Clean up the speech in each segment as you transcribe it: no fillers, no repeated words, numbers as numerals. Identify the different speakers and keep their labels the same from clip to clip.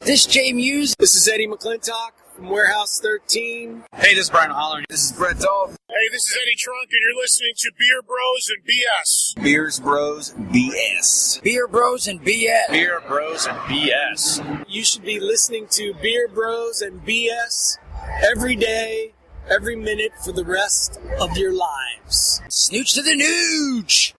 Speaker 1: This Jay Muse.
Speaker 2: This is Eddie McClintock from Warehouse 13.
Speaker 3: Hey, this is Brian Holler.
Speaker 4: This is Brett Dahl.
Speaker 5: Hey, this is Eddie Trunk, and you're listening to Beer Bros and BS.
Speaker 4: Beers Bros BS.
Speaker 1: Beer Bros and BS.
Speaker 3: Beer Bros and BS.
Speaker 2: You should be listening to Beer Bros and BS every day, every minute for the rest of your lives.
Speaker 1: Snooch to the nooch.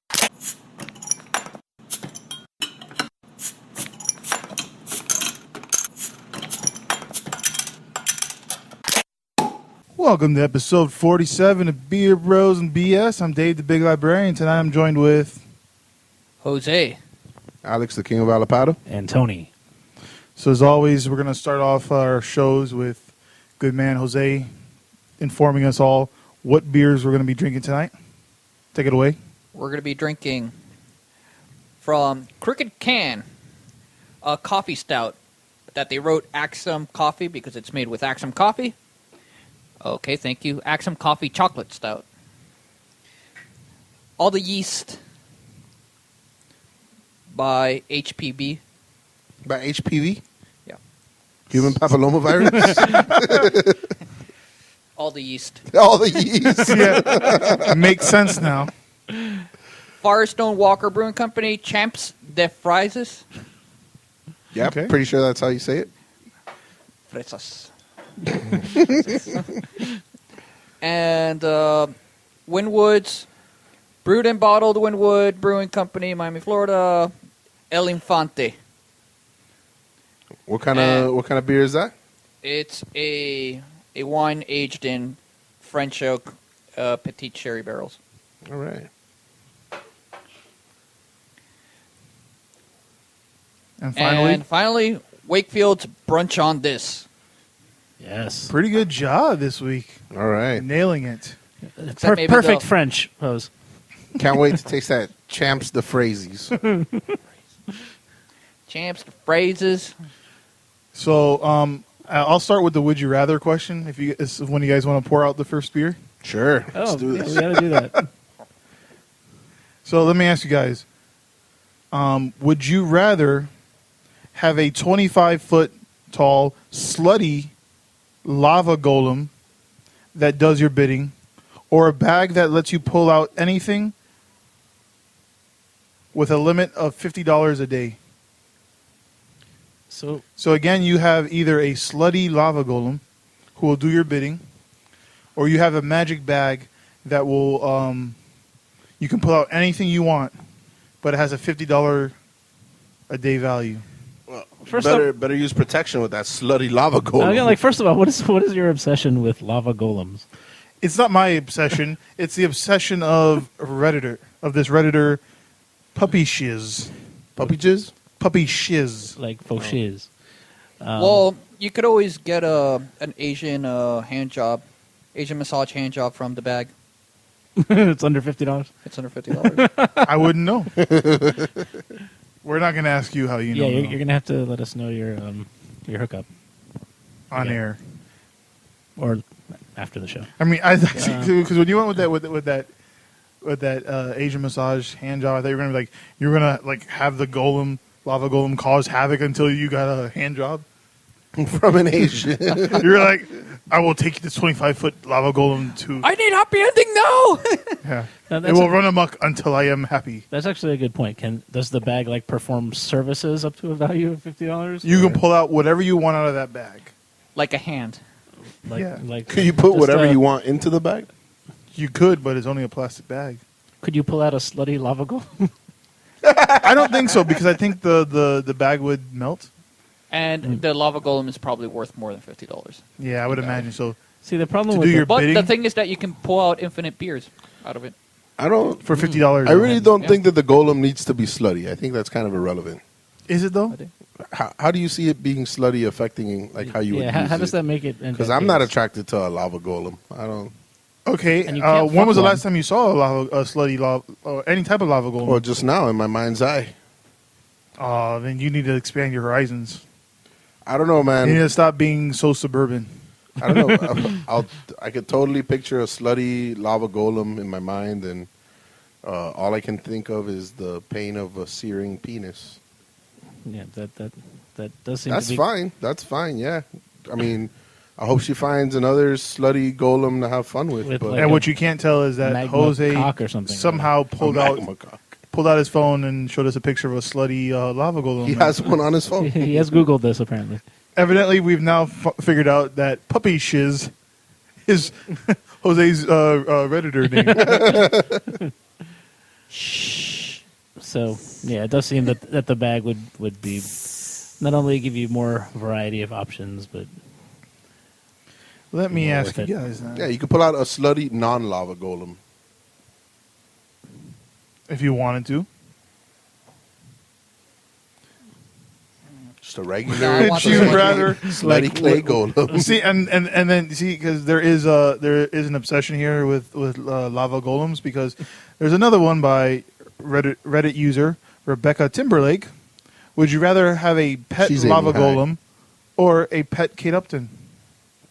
Speaker 6: Welcome to episode 47 of Beer Bros and BS. I'm Dave, the Big Librarian. Tonight I'm joined with
Speaker 7: Jose,
Speaker 8: Alex, the King of Alapado,
Speaker 7: and Tony.
Speaker 6: So as always, we're going to start off our shows with good man Jose informing us all what beers we're going to be drinking tonight. Take it away.
Speaker 7: We're going to be drinking from Crooked Can, a coffee stout that they wrote Axum Coffee because it's made with Axum Coffee. Okay, thank you. Axum Coffee Chocolate Stout. All the Yeast by HPV.
Speaker 8: by HPV,
Speaker 7: Yeah.
Speaker 8: human papillomavirus.
Speaker 7: All the Yeast.
Speaker 8: All the yeast.
Speaker 6: Yeah, makes sense now.
Speaker 7: Firestone Walker Brewing Company, Champs de Frises.
Speaker 8: Yeah,
Speaker 6: Okay.
Speaker 8: pretty sure that's how you say it.
Speaker 7: Fresas. And Wynwood's brewed and bottled Wynwood Brewing Company, Miami, Florida. El Infante.
Speaker 8: What kind of beer is that?
Speaker 7: It's a wine aged in French oak petite sherry barrels.
Speaker 8: All right.
Speaker 6: And finally,
Speaker 7: Wakefield's Brunch on This.
Speaker 9: Yes.
Speaker 6: pretty good job this week.
Speaker 8: All right.
Speaker 6: Nailing it.
Speaker 7: Maybe
Speaker 9: Perfect
Speaker 7: the-
Speaker 9: French pose.
Speaker 8: Can't wait to taste that Champs de Phrases.
Speaker 7: Champs, the phrases.
Speaker 6: So I'll start with the would you rather question. If when you guys want to pour out the first beer.
Speaker 8: Sure.
Speaker 9: Oh,
Speaker 8: Let's do
Speaker 9: yeah,
Speaker 8: this.
Speaker 9: we got to do that.
Speaker 6: So let me ask you guys. Would you rather have a 25-foot tall, slutty lava golem that does your bidding, or a bag that lets you pull out anything with a limit of $50 a day?
Speaker 9: So
Speaker 6: again, you have either a slutty lava golem who will do your bidding, or you have a magic bag that will you can pull out anything you want, but it has a $50 a day value.
Speaker 8: Better use protection with that slutty lava golem.
Speaker 9: first of all, what is your obsession with lava golems?
Speaker 6: It's not my obsession. It's the obsession of Redditor, of this Redditor puppy shiz.
Speaker 8: Puppy jizz?
Speaker 6: Puppy shiz.
Speaker 9: Like faux shiz.
Speaker 7: Well, you could always get an Asian Asian massage hand job from the bag.
Speaker 9: It's under $50.
Speaker 7: It's under $50.
Speaker 6: I wouldn't know. We're not going to ask you how you know.
Speaker 9: Yeah, you're gonna have to let us know your hookup
Speaker 6: on
Speaker 9: yeah.
Speaker 6: air
Speaker 9: or after the show.
Speaker 6: I mean, I because when you went with that Asian massage hand job, I thought you were gonna have the lava golem cause havoc until you got a hand job
Speaker 8: From an Asian.
Speaker 6: You're like, I will take this 25-foot lava golem to.
Speaker 7: I need happy ending now.
Speaker 6: Yeah,
Speaker 9: Now,
Speaker 6: it will run amok until I am happy.
Speaker 9: That's actually a good point. Does the bag perform services up to a value of $50?
Speaker 6: You can pull out whatever you want out of that bag.
Speaker 7: Like a hand.
Speaker 8: Could you put whatever you want into the bag?
Speaker 6: You could, but it's only a plastic bag.
Speaker 9: Could you pull out a slutty lava golem?
Speaker 6: I don't think so, because I think the bag would melt.
Speaker 7: And the lava golem is probably worth more than $50.
Speaker 6: Yeah, I would imagine so.
Speaker 9: See, the problem
Speaker 6: To
Speaker 9: with
Speaker 6: do your
Speaker 7: But
Speaker 6: bidding
Speaker 7: the thing is that you can pull out infinite beers out of it.
Speaker 8: I don't.
Speaker 6: for $50.
Speaker 8: I really don't
Speaker 7: Yeah.
Speaker 8: think that the golem needs to be slutty. I think that's kind of irrelevant.
Speaker 6: Is it though?
Speaker 8: How do you see it being slutty affecting how you would use
Speaker 9: how does
Speaker 8: it?
Speaker 9: that make it?
Speaker 8: Because I'm not attracted to a lava golem. I don't.
Speaker 6: Okay.
Speaker 9: And you can't
Speaker 6: When
Speaker 9: fuck
Speaker 6: was the
Speaker 9: one.
Speaker 6: last time you saw a slutty lava or any type of lava golem?
Speaker 8: Well, just now in my mind's eye.
Speaker 6: Then you need to expand your horizons.
Speaker 8: I don't know,
Speaker 6: You need
Speaker 8: man.
Speaker 6: to stop being so suburban.
Speaker 8: I don't know. I could totally picture a slutty lava golem in my mind, and all I can think of is the pain of a searing penis.
Speaker 9: Yeah, that That does seem
Speaker 8: That's
Speaker 9: to be
Speaker 8: fine. That's fine. Yeah. I mean, I hope she finds another slutty golem to have fun with.
Speaker 9: With,
Speaker 8: but
Speaker 9: like,
Speaker 6: And what you can't tell is that
Speaker 9: magma
Speaker 6: Jose
Speaker 9: cock or something.
Speaker 6: somehow
Speaker 8: a
Speaker 6: pulled out
Speaker 8: magma cock.
Speaker 6: his phone and showed us a picture of a slutty lava golem.
Speaker 8: He has one on his phone.
Speaker 9: He has Googled this apparently.
Speaker 6: Evidently, we've now figured out that puppy shiz is Jose's Redditor name.
Speaker 9: So yeah, it does seem that the bag would be not only give you more variety of options, but
Speaker 6: Let me
Speaker 9: More
Speaker 6: ask
Speaker 9: with
Speaker 6: you
Speaker 9: it.
Speaker 6: guys now.
Speaker 8: Yeah, you could pull out a slutty non-lava golem.
Speaker 6: If you wanted to.
Speaker 8: Just a regular
Speaker 7: No, I want
Speaker 6: Would you
Speaker 7: the slutty.
Speaker 6: rather
Speaker 8: slutty clay golem.
Speaker 6: see and then see because there is an obsession here with lava golems because there's another one by Reddit user Rebecca Timberlake. Would you rather have a pet
Speaker 8: She's
Speaker 6: lava
Speaker 8: aiming high.
Speaker 6: golem or a pet Kate Upton?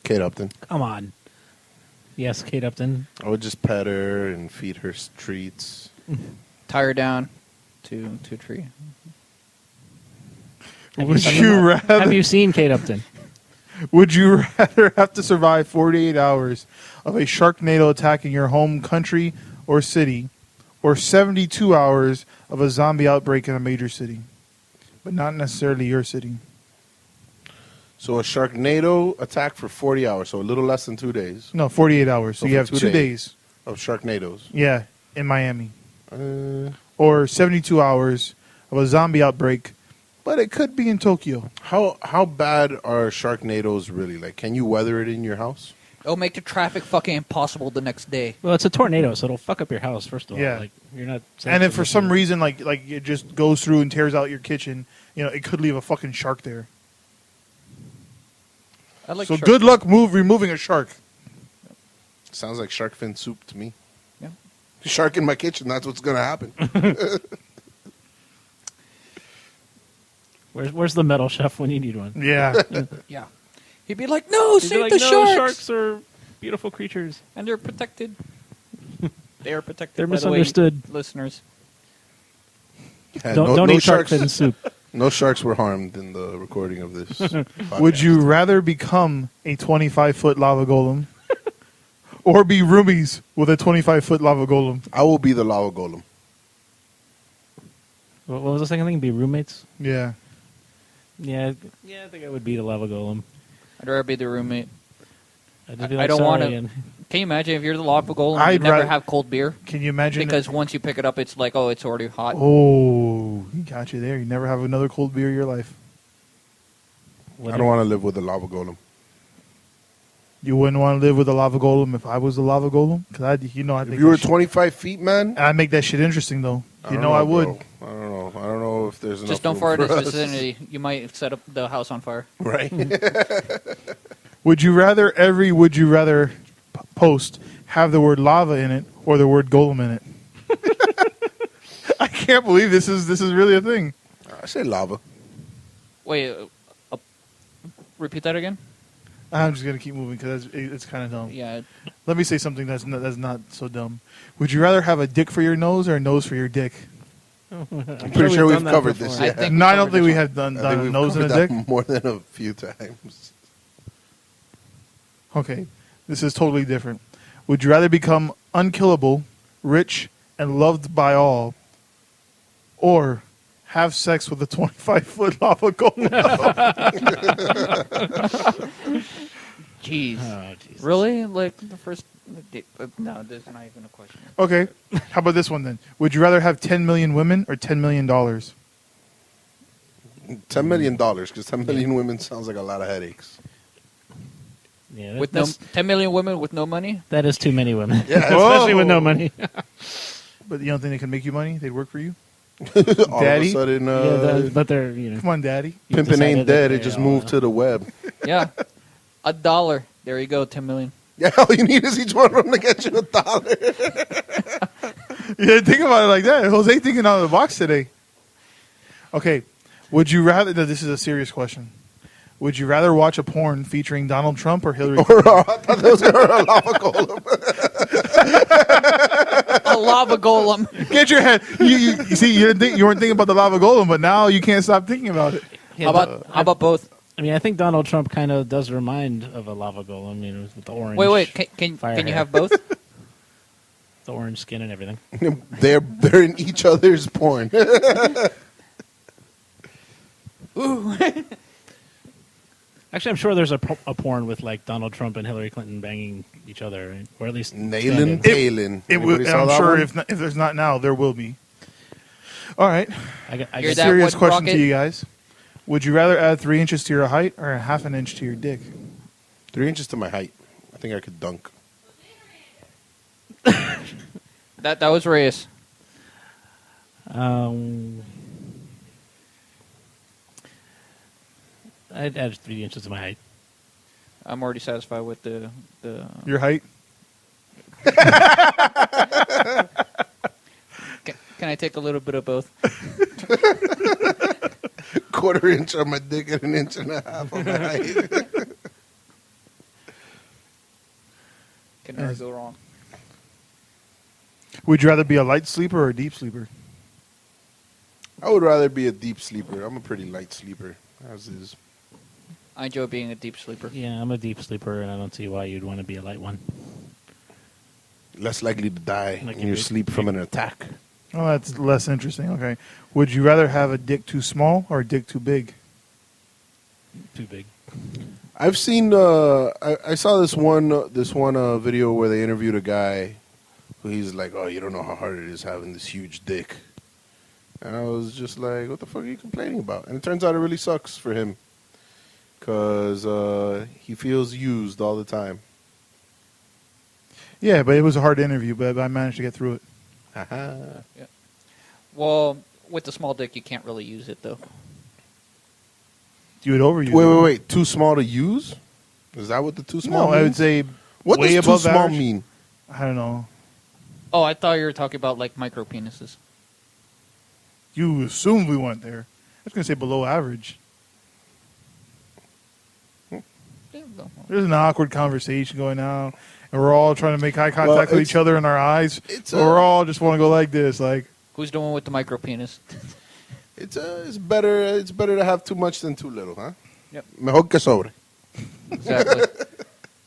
Speaker 8: Kate Upton.
Speaker 9: come on. Yes, Kate Upton.
Speaker 8: I would just pet her and feed her treats.
Speaker 7: Tie her down to a tree.
Speaker 6: Would you rather
Speaker 9: Have you seen Kate Upton?
Speaker 6: Would you rather have to survive 48 hours of a Sharknado attacking your home country or city, or 72 hours of a zombie outbreak in a major city, but not necessarily your city?
Speaker 8: So a Sharknado attack for 40 hours, so a little less than 2 days
Speaker 6: No, 48 hours. So
Speaker 8: So
Speaker 6: you
Speaker 8: for
Speaker 6: have
Speaker 8: 2
Speaker 6: 2
Speaker 8: days.
Speaker 6: days.
Speaker 8: of Sharknadoes.
Speaker 6: Yeah, in Miami.
Speaker 8: Uh,
Speaker 6: Or 72 hours of a zombie outbreak, but it could be in Tokyo.
Speaker 8: how bad are Sharknadoes really? Like, can you weather it in your house?
Speaker 7: It'll make the traffic fucking impossible the next day.
Speaker 9: Well, it's a tornado, so it'll fuck up your house first of all.
Speaker 6: Yeah.
Speaker 9: Like you're not.
Speaker 6: And if for
Speaker 9: sensitive
Speaker 6: some
Speaker 9: to it.
Speaker 6: reason, like it just goes through and tears out your kitchen, it could leave a fucking shark there.
Speaker 7: I like
Speaker 6: So
Speaker 7: shark-
Speaker 6: good luck removing a shark.
Speaker 8: Sounds like shark fin soup to me.
Speaker 7: Yeah.
Speaker 8: Shark in my kitchen, that's what's going to happen.
Speaker 9: Where's the metal chef when you need one?
Speaker 6: Yeah.
Speaker 7: Yeah. He'd be like, no,
Speaker 9: You'd be
Speaker 7: save
Speaker 9: like,
Speaker 7: the
Speaker 9: no,
Speaker 7: sharks.
Speaker 9: Sharks are beautiful creatures.
Speaker 7: And they're protected. They are protected.
Speaker 9: They're
Speaker 7: by the way,
Speaker 9: misunderstood.
Speaker 7: listeners.
Speaker 8: Yeah,
Speaker 9: Don't eat shark
Speaker 8: sharks.
Speaker 9: fin soup.
Speaker 8: No sharks were harmed in the recording of this. podcast.
Speaker 6: Would you rather become a 25-foot lava golem or be roomies with a 25-foot lava golem?
Speaker 8: I will be the lava golem.
Speaker 9: What was the second thing? Be roommates?
Speaker 6: Yeah.
Speaker 9: Yeah, I think I would be the lava golem.
Speaker 7: I'd rather be the roommate.
Speaker 9: I'd just be
Speaker 7: I
Speaker 9: like,
Speaker 7: don't
Speaker 9: "Sorry,"
Speaker 7: wanna-
Speaker 9: and-
Speaker 7: Can you imagine if you're the lava golem,
Speaker 6: I'd
Speaker 7: you never
Speaker 6: rather-
Speaker 7: have cold beer?
Speaker 6: Can you imagine?
Speaker 7: Because once you pick it up, it's like, oh, it's already hot.
Speaker 6: Oh, he got you there. You never have another cold beer in your life.
Speaker 8: I don't want to live with a lava golem.
Speaker 6: You wouldn't want to live with a lava golem if I was the lava golem? Because I think
Speaker 8: If you were
Speaker 6: that shit-
Speaker 8: 25 feet, man,
Speaker 6: I'd make that shit interesting, though.
Speaker 8: I
Speaker 6: You
Speaker 8: don't
Speaker 6: know I would.
Speaker 8: bro. I don't know. I don't know if there's enough
Speaker 7: Just don't
Speaker 8: room
Speaker 7: fart in
Speaker 8: for
Speaker 7: his
Speaker 8: us.
Speaker 7: vicinity. You might set up the house on fire.
Speaker 8: Right.
Speaker 6: Would you rather every Would You Rather post have the word lava in it or the word golem in it? I can't believe this is really a thing.
Speaker 8: I say lava.
Speaker 7: Wait, repeat that again?
Speaker 6: I'm just gonna keep moving because it's kind of dumb.
Speaker 7: Yeah.
Speaker 6: Let me say something that's not so dumb. Would you rather have a dick for your nose or a nose for your dick?
Speaker 9: I'm
Speaker 8: pretty sure we've
Speaker 9: done that
Speaker 8: covered
Speaker 9: before.
Speaker 8: this.
Speaker 7: I
Speaker 8: Yeah.
Speaker 7: think
Speaker 6: No, I don't
Speaker 7: covered
Speaker 6: think we
Speaker 7: this
Speaker 6: have done
Speaker 8: I think
Speaker 6: a
Speaker 8: we've
Speaker 6: nose and a
Speaker 8: covered
Speaker 6: dick.
Speaker 8: that more than a few times.
Speaker 6: Okay, this is totally different. Would you rather become unkillable, rich, and loved by all, or have sex with a 25-foot lava golem?
Speaker 7: Jeez.
Speaker 9: Oh, Jesus.
Speaker 7: Really? Like the first? No, there's not even a question.
Speaker 6: Okay, how about this one then? Would you rather have 10 million women or $10 million?
Speaker 8: $10 million, because 10 million women sounds like a lot of headaches.
Speaker 9: Yeah,
Speaker 7: With no 10 million women with no money?
Speaker 9: that is too many women.
Speaker 8: Yeah,
Speaker 9: Especially with no money.
Speaker 6: But you don't think they can make you money? They'd work for you?
Speaker 8: all
Speaker 6: Daddy?
Speaker 8: of a sudden,
Speaker 9: But they're, you know.
Speaker 6: Come on, daddy.
Speaker 9: you
Speaker 8: pimping ain't
Speaker 9: decided that
Speaker 8: dead. It
Speaker 9: they
Speaker 8: just
Speaker 9: all-
Speaker 8: moved to the web.
Speaker 7: Yeah. $1. There you go, 10 million.
Speaker 8: Yeah, all you need is each one of them to get you $1.
Speaker 6: Yeah, think about it like that. Jose thinking out of the box today. Okay, would you rather? No, this is a serious question. Would you rather watch a porn featuring Donald Trump or Hillary Clinton?
Speaker 8: I thought that was a lava golem.
Speaker 7: A lava golem.
Speaker 6: Get your head. You see, you weren't thinking about the lava golem, but now you can't stop thinking about it.
Speaker 9: Yeah,
Speaker 7: How about both?
Speaker 9: I mean, I think Donald Trump kind of does remind of a lava golem, with the orange.
Speaker 7: Wait. Can
Speaker 9: fire
Speaker 7: you
Speaker 9: hair.
Speaker 7: have both?
Speaker 9: The orange skin and everything.
Speaker 8: They're in each other's porn.
Speaker 7: Ooh.
Speaker 9: Actually, I'm sure there's a porn with like Donald Trump and Hillary Clinton banging each other, right? Or at least
Speaker 8: Nailing
Speaker 9: standing.
Speaker 8: Palin. Anybody saw
Speaker 6: I'm
Speaker 8: that
Speaker 6: sure
Speaker 8: one?
Speaker 6: if there's not now, there will be. All right.
Speaker 9: I
Speaker 7: You're
Speaker 9: guess
Speaker 7: that
Speaker 6: Serious
Speaker 7: one
Speaker 6: question
Speaker 7: rocket?
Speaker 6: to you guys. Would you rather add 3 inches to your height or a half an inch to your dick?
Speaker 8: 3 inches to my height. I think I could dunk.
Speaker 7: That was Reyes.
Speaker 9: I'd add 3 inches to my height.
Speaker 7: I'm already satisfied with the.
Speaker 6: Your height?
Speaker 7: Can I take a little bit of both?
Speaker 8: Quarter inch on my dick and an inch and a half on my height.
Speaker 7: Can never go wrong.
Speaker 6: Would you rather be a light sleeper or a deep sleeper?
Speaker 8: I would rather be a deep sleeper. I'm a pretty light sleeper, as is.
Speaker 7: I enjoy being a deep sleeper.
Speaker 9: Yeah, I'm a deep sleeper, and I don't see why you'd want to be a light one.
Speaker 8: Less likely to die
Speaker 9: Like
Speaker 8: in
Speaker 9: if
Speaker 8: your
Speaker 9: you-
Speaker 8: sleep from an attack.
Speaker 6: Oh, that's less interesting. Okay. Would you rather have a dick too small or a dick too big?
Speaker 9: Too big.
Speaker 8: I've seen. I saw this one video where they interviewed a guy who he's like, "Oh, you don't know how hard it is having this huge dick," and I was just like, "What the fuck are you complaining about?" And it turns out it really sucks for him because he feels used all the time.
Speaker 6: Yeah, but it was a hard interview, but I managed to get through it.
Speaker 7: Well, with the small dick, you can't really use it though.
Speaker 6: You would overuse
Speaker 8: Wait,
Speaker 6: it.
Speaker 8: Too small to use? Is that what the too small
Speaker 6: No,
Speaker 8: means?
Speaker 6: I would say
Speaker 8: What
Speaker 6: way
Speaker 8: does too
Speaker 6: above
Speaker 8: small
Speaker 6: average.
Speaker 8: mean?
Speaker 6: I don't know.
Speaker 7: Oh, I thought you were talking about like micro penises.
Speaker 6: You assumed we went there. I was going to say below average.
Speaker 7: There we go.
Speaker 6: There's an awkward conversation going on, and we're all trying to make eye contact with
Speaker 8: it's-
Speaker 6: each other in our eyes.
Speaker 8: it's
Speaker 6: But we're all just want to go like this, like.
Speaker 7: Who's the one with the micro penis?
Speaker 8: It's better to have too much than too little, huh?
Speaker 7: Yep.
Speaker 8: Mejor que sobre.
Speaker 7: Exactly.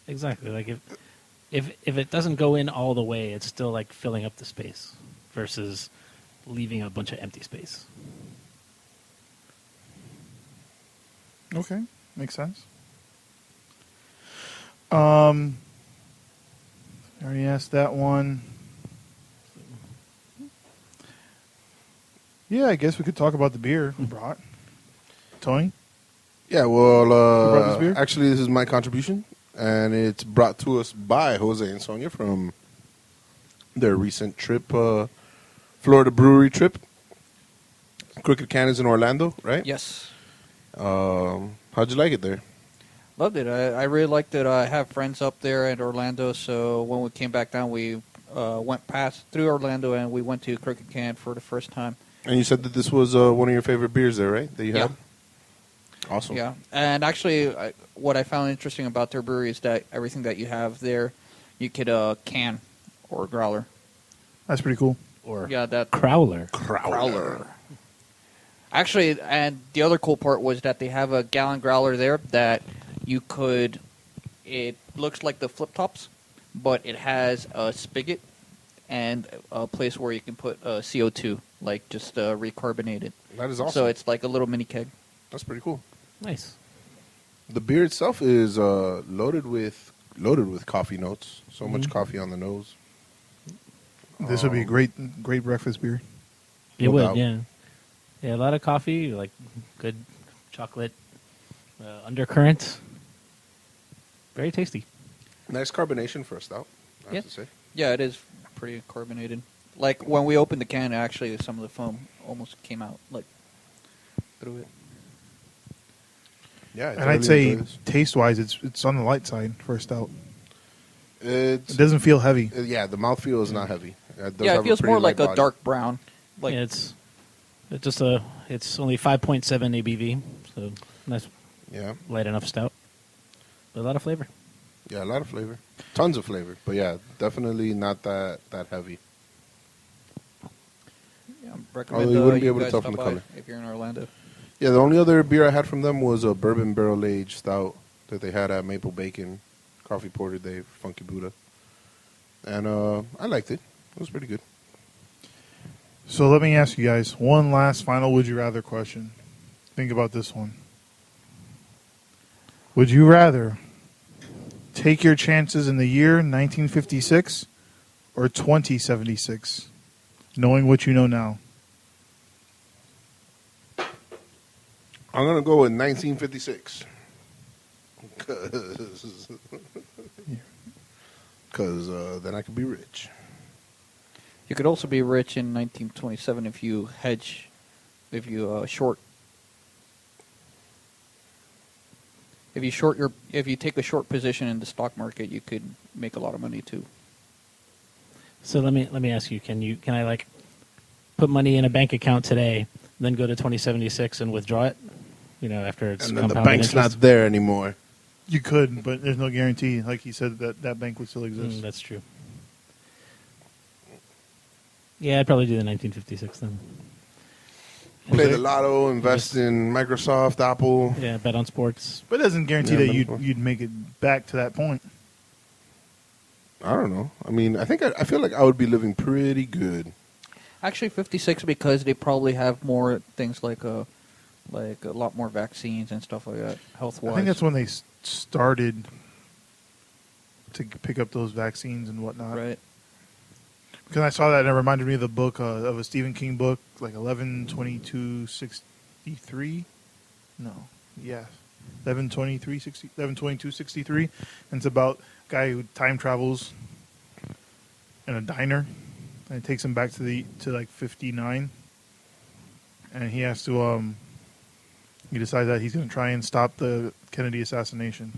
Speaker 9: Exactly. Like if it doesn't go in all the way, it's still like filling up the space versus leaving a bunch of empty space.
Speaker 6: Okay, makes sense. I already asked that one. Yeah, I guess we could talk about the beer we brought. Tony?
Speaker 8: Yeah, well,
Speaker 6: brought this beer?
Speaker 8: actually, this is my contribution, and it's brought to us by Jose and Sonia from their recent trip, Florida brewery trip. Crooked Can is in Orlando, right?
Speaker 7: Yes.
Speaker 8: How'd you like it there?
Speaker 7: Loved it. I really liked it. I have friends up there at Orlando, so when we came back down, we went past through Orlando and we went to Crooked Can for the first time.
Speaker 8: And you said that this was one of your favorite beers there, right? That you
Speaker 7: Yeah.
Speaker 8: had? Awesome.
Speaker 7: Yeah, and actually, what I found interesting about their brewery is that everything that you have there, you could can or growler.
Speaker 6: That's pretty cool.
Speaker 9: Or
Speaker 7: Yeah, that
Speaker 9: Crowler.
Speaker 7: growler. Actually, and the other cool part was that they have a gallon growler there that you could. It looks like the flip tops, but it has a spigot and a place where you can put CO2, like just recarbonated.
Speaker 8: That is awesome.
Speaker 7: So it's like a little mini keg.
Speaker 8: That's pretty cool.
Speaker 9: Nice.
Speaker 8: The beer itself is loaded with coffee notes. So much coffee on the nose.
Speaker 6: This would be a great breakfast beer.
Speaker 9: It
Speaker 8: No
Speaker 9: would,
Speaker 8: doubt.
Speaker 9: yeah. Yeah, a lot of coffee, like good chocolate undercurrent. Very tasty.
Speaker 8: Nice carbonation for a stout, I have
Speaker 7: Yeah.
Speaker 8: to say.
Speaker 7: Yeah, it is pretty carbonated. Like when we opened the can, actually, some of the foam almost came out like through it.
Speaker 8: Yeah, I
Speaker 6: And I'd
Speaker 8: totally
Speaker 6: say
Speaker 8: enjoy this.
Speaker 6: taste-wise, it's on the light side for a stout.
Speaker 8: It's
Speaker 6: It doesn't feel heavy.
Speaker 8: yeah, the mouthfeel is not heavy. It does
Speaker 7: Yeah,
Speaker 8: have
Speaker 7: it feels
Speaker 8: pretty
Speaker 7: more like
Speaker 8: light
Speaker 7: a
Speaker 8: body.
Speaker 7: dark brown. Like
Speaker 9: Yeah, it's it's only 5.7 ABV, so nice
Speaker 8: Yeah,
Speaker 9: light enough stout. But a lot of flavor.
Speaker 8: yeah, a lot of flavor, tons of flavor, but yeah, definitely not that heavy.
Speaker 7: yeah, recommend
Speaker 8: Although you wouldn't be
Speaker 7: you
Speaker 8: able to
Speaker 7: guys
Speaker 8: tell
Speaker 7: stop
Speaker 8: from the
Speaker 7: by
Speaker 8: color.
Speaker 7: if you're in Orlando.
Speaker 8: Yeah, the only other beer I had from them was a bourbon barrel aged stout that they had at Maple Bacon Coffee Porter Day, Funky Buddha, and I liked it. It was pretty good.
Speaker 6: So let me ask you guys one last final would you rather question. Think about this one. Would you rather take your chances in the year 1956 or 2076, knowing what you know now?
Speaker 8: I'm going to go with 1956. Because then I could be rich.
Speaker 7: You could also be rich in 1927 if you hedge, if you short. If you take a short position in the stock market, you could make a lot of money too.
Speaker 9: So let me ask you: Can I like put money in a bank account today, then go to 2076 and withdraw it? You know, after it's
Speaker 8: And then the
Speaker 9: compounded
Speaker 8: bank's
Speaker 9: interest?
Speaker 8: not there anymore.
Speaker 6: You could, but there's no guarantee. Like he said, that bank would still exist.
Speaker 9: That's true. Yeah, I'd probably do the 1956 then.
Speaker 8: Play the lotto, invest in Microsoft, Apple.
Speaker 9: Yeah, bet on sports.
Speaker 6: But it doesn't guarantee
Speaker 8: Yeah,
Speaker 6: that
Speaker 8: but-
Speaker 6: you'd make it back to that point.
Speaker 8: I don't know. I mean, I feel like I would be living pretty good.
Speaker 7: Actually, 56 because they probably have more things like a lot more vaccines and stuff like that, health-wise.
Speaker 6: I think that's when they started to pick up those vaccines and whatnot.
Speaker 7: right.
Speaker 6: Because I saw that and it reminded me of the book of a Stephen King book, like 11/22/63. No, yeah, 11/23/63. And it's about a guy who time travels in a diner, and it takes him back to like 59, and he has to he decides that he's going to try and stop the Kennedy assassination.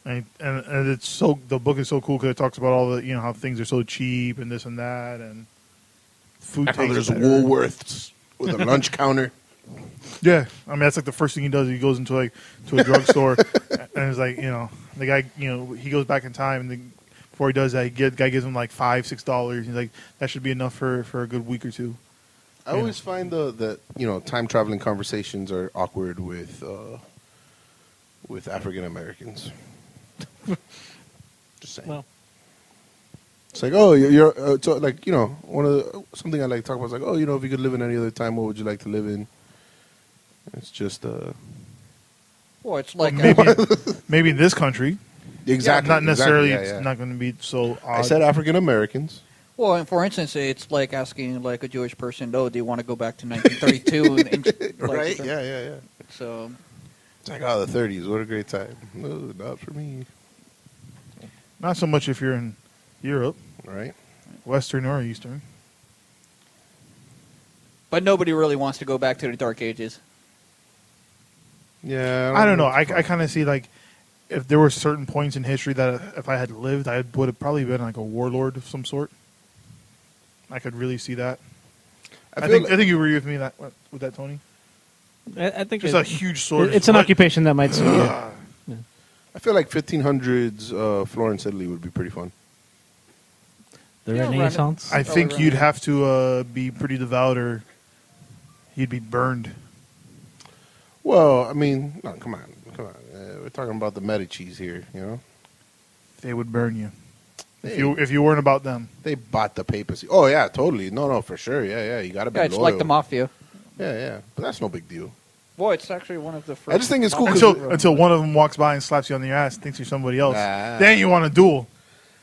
Speaker 6: And it's the book is so cool because it talks about all the how things are so cheap and this and that and food tastes
Speaker 8: There's
Speaker 6: better.
Speaker 8: Woolworths with a lunch counter.
Speaker 6: Yeah, I mean that's like the first thing he does. He goes into a drugstore and it's like the guy he goes back in time and before he does that the guy gives him like $5-6. He's like that should be enough for a good week or two.
Speaker 8: I always find that time traveling conversations are awkward with African Americans. Just saying.
Speaker 9: Well,
Speaker 8: it's like, oh, you're so like something I like to talk about is like, oh, if you could live in any other time, what would you like to live in? It's just
Speaker 7: Well, it's like
Speaker 6: Maybe in this country,
Speaker 8: exactly
Speaker 6: not necessarily.
Speaker 8: exactly,
Speaker 6: It's not going to be so odd.
Speaker 8: I said African Americans.
Speaker 7: well, and for instance, it's like asking like a Jewish person, "Oh, do you want to go back to 1932?" and
Speaker 8: Right? Yeah.
Speaker 7: So
Speaker 8: It's like, oh, the 30s, what a great time. No, not for me.
Speaker 6: Not so much if you're in Europe,
Speaker 8: Right?
Speaker 6: Western or Eastern.
Speaker 7: but nobody really wants to go back to the Dark Ages.
Speaker 8: Yeah.
Speaker 6: I don't know. I kind of see like if there were certain points in history that if I had lived, I would have probably been like a warlord of some sort. I could really see that. I think you agree with me with that, Tony.
Speaker 9: I think
Speaker 6: Just a huge sword.
Speaker 9: It's an occupation that might suit you.
Speaker 8: I feel like 1500s Florence, Italy would be pretty fun.
Speaker 9: The
Speaker 7: Yeah,
Speaker 9: Renaissance.
Speaker 6: I think
Speaker 7: Probably
Speaker 6: you'd
Speaker 7: right.
Speaker 6: have to be pretty devout or you'd be burned.
Speaker 8: Well, I mean, no, come on. We're talking about the Medicis here,
Speaker 6: They would burn you.
Speaker 8: Hey.
Speaker 6: If you weren't about them.
Speaker 8: They bought the papacy. Oh, yeah, totally. No, for sure. Yeah. You got to be
Speaker 7: Yeah, it's
Speaker 8: loyal.
Speaker 7: like the mafia.
Speaker 8: Yeah. But that's no big deal.
Speaker 7: Boy, it's actually one of the first.
Speaker 8: I just think it's cool 'cause
Speaker 6: Until one of them walks by and slaps you on your ass, thinks you're somebody else.
Speaker 8: Nah.
Speaker 6: Then you want to duel.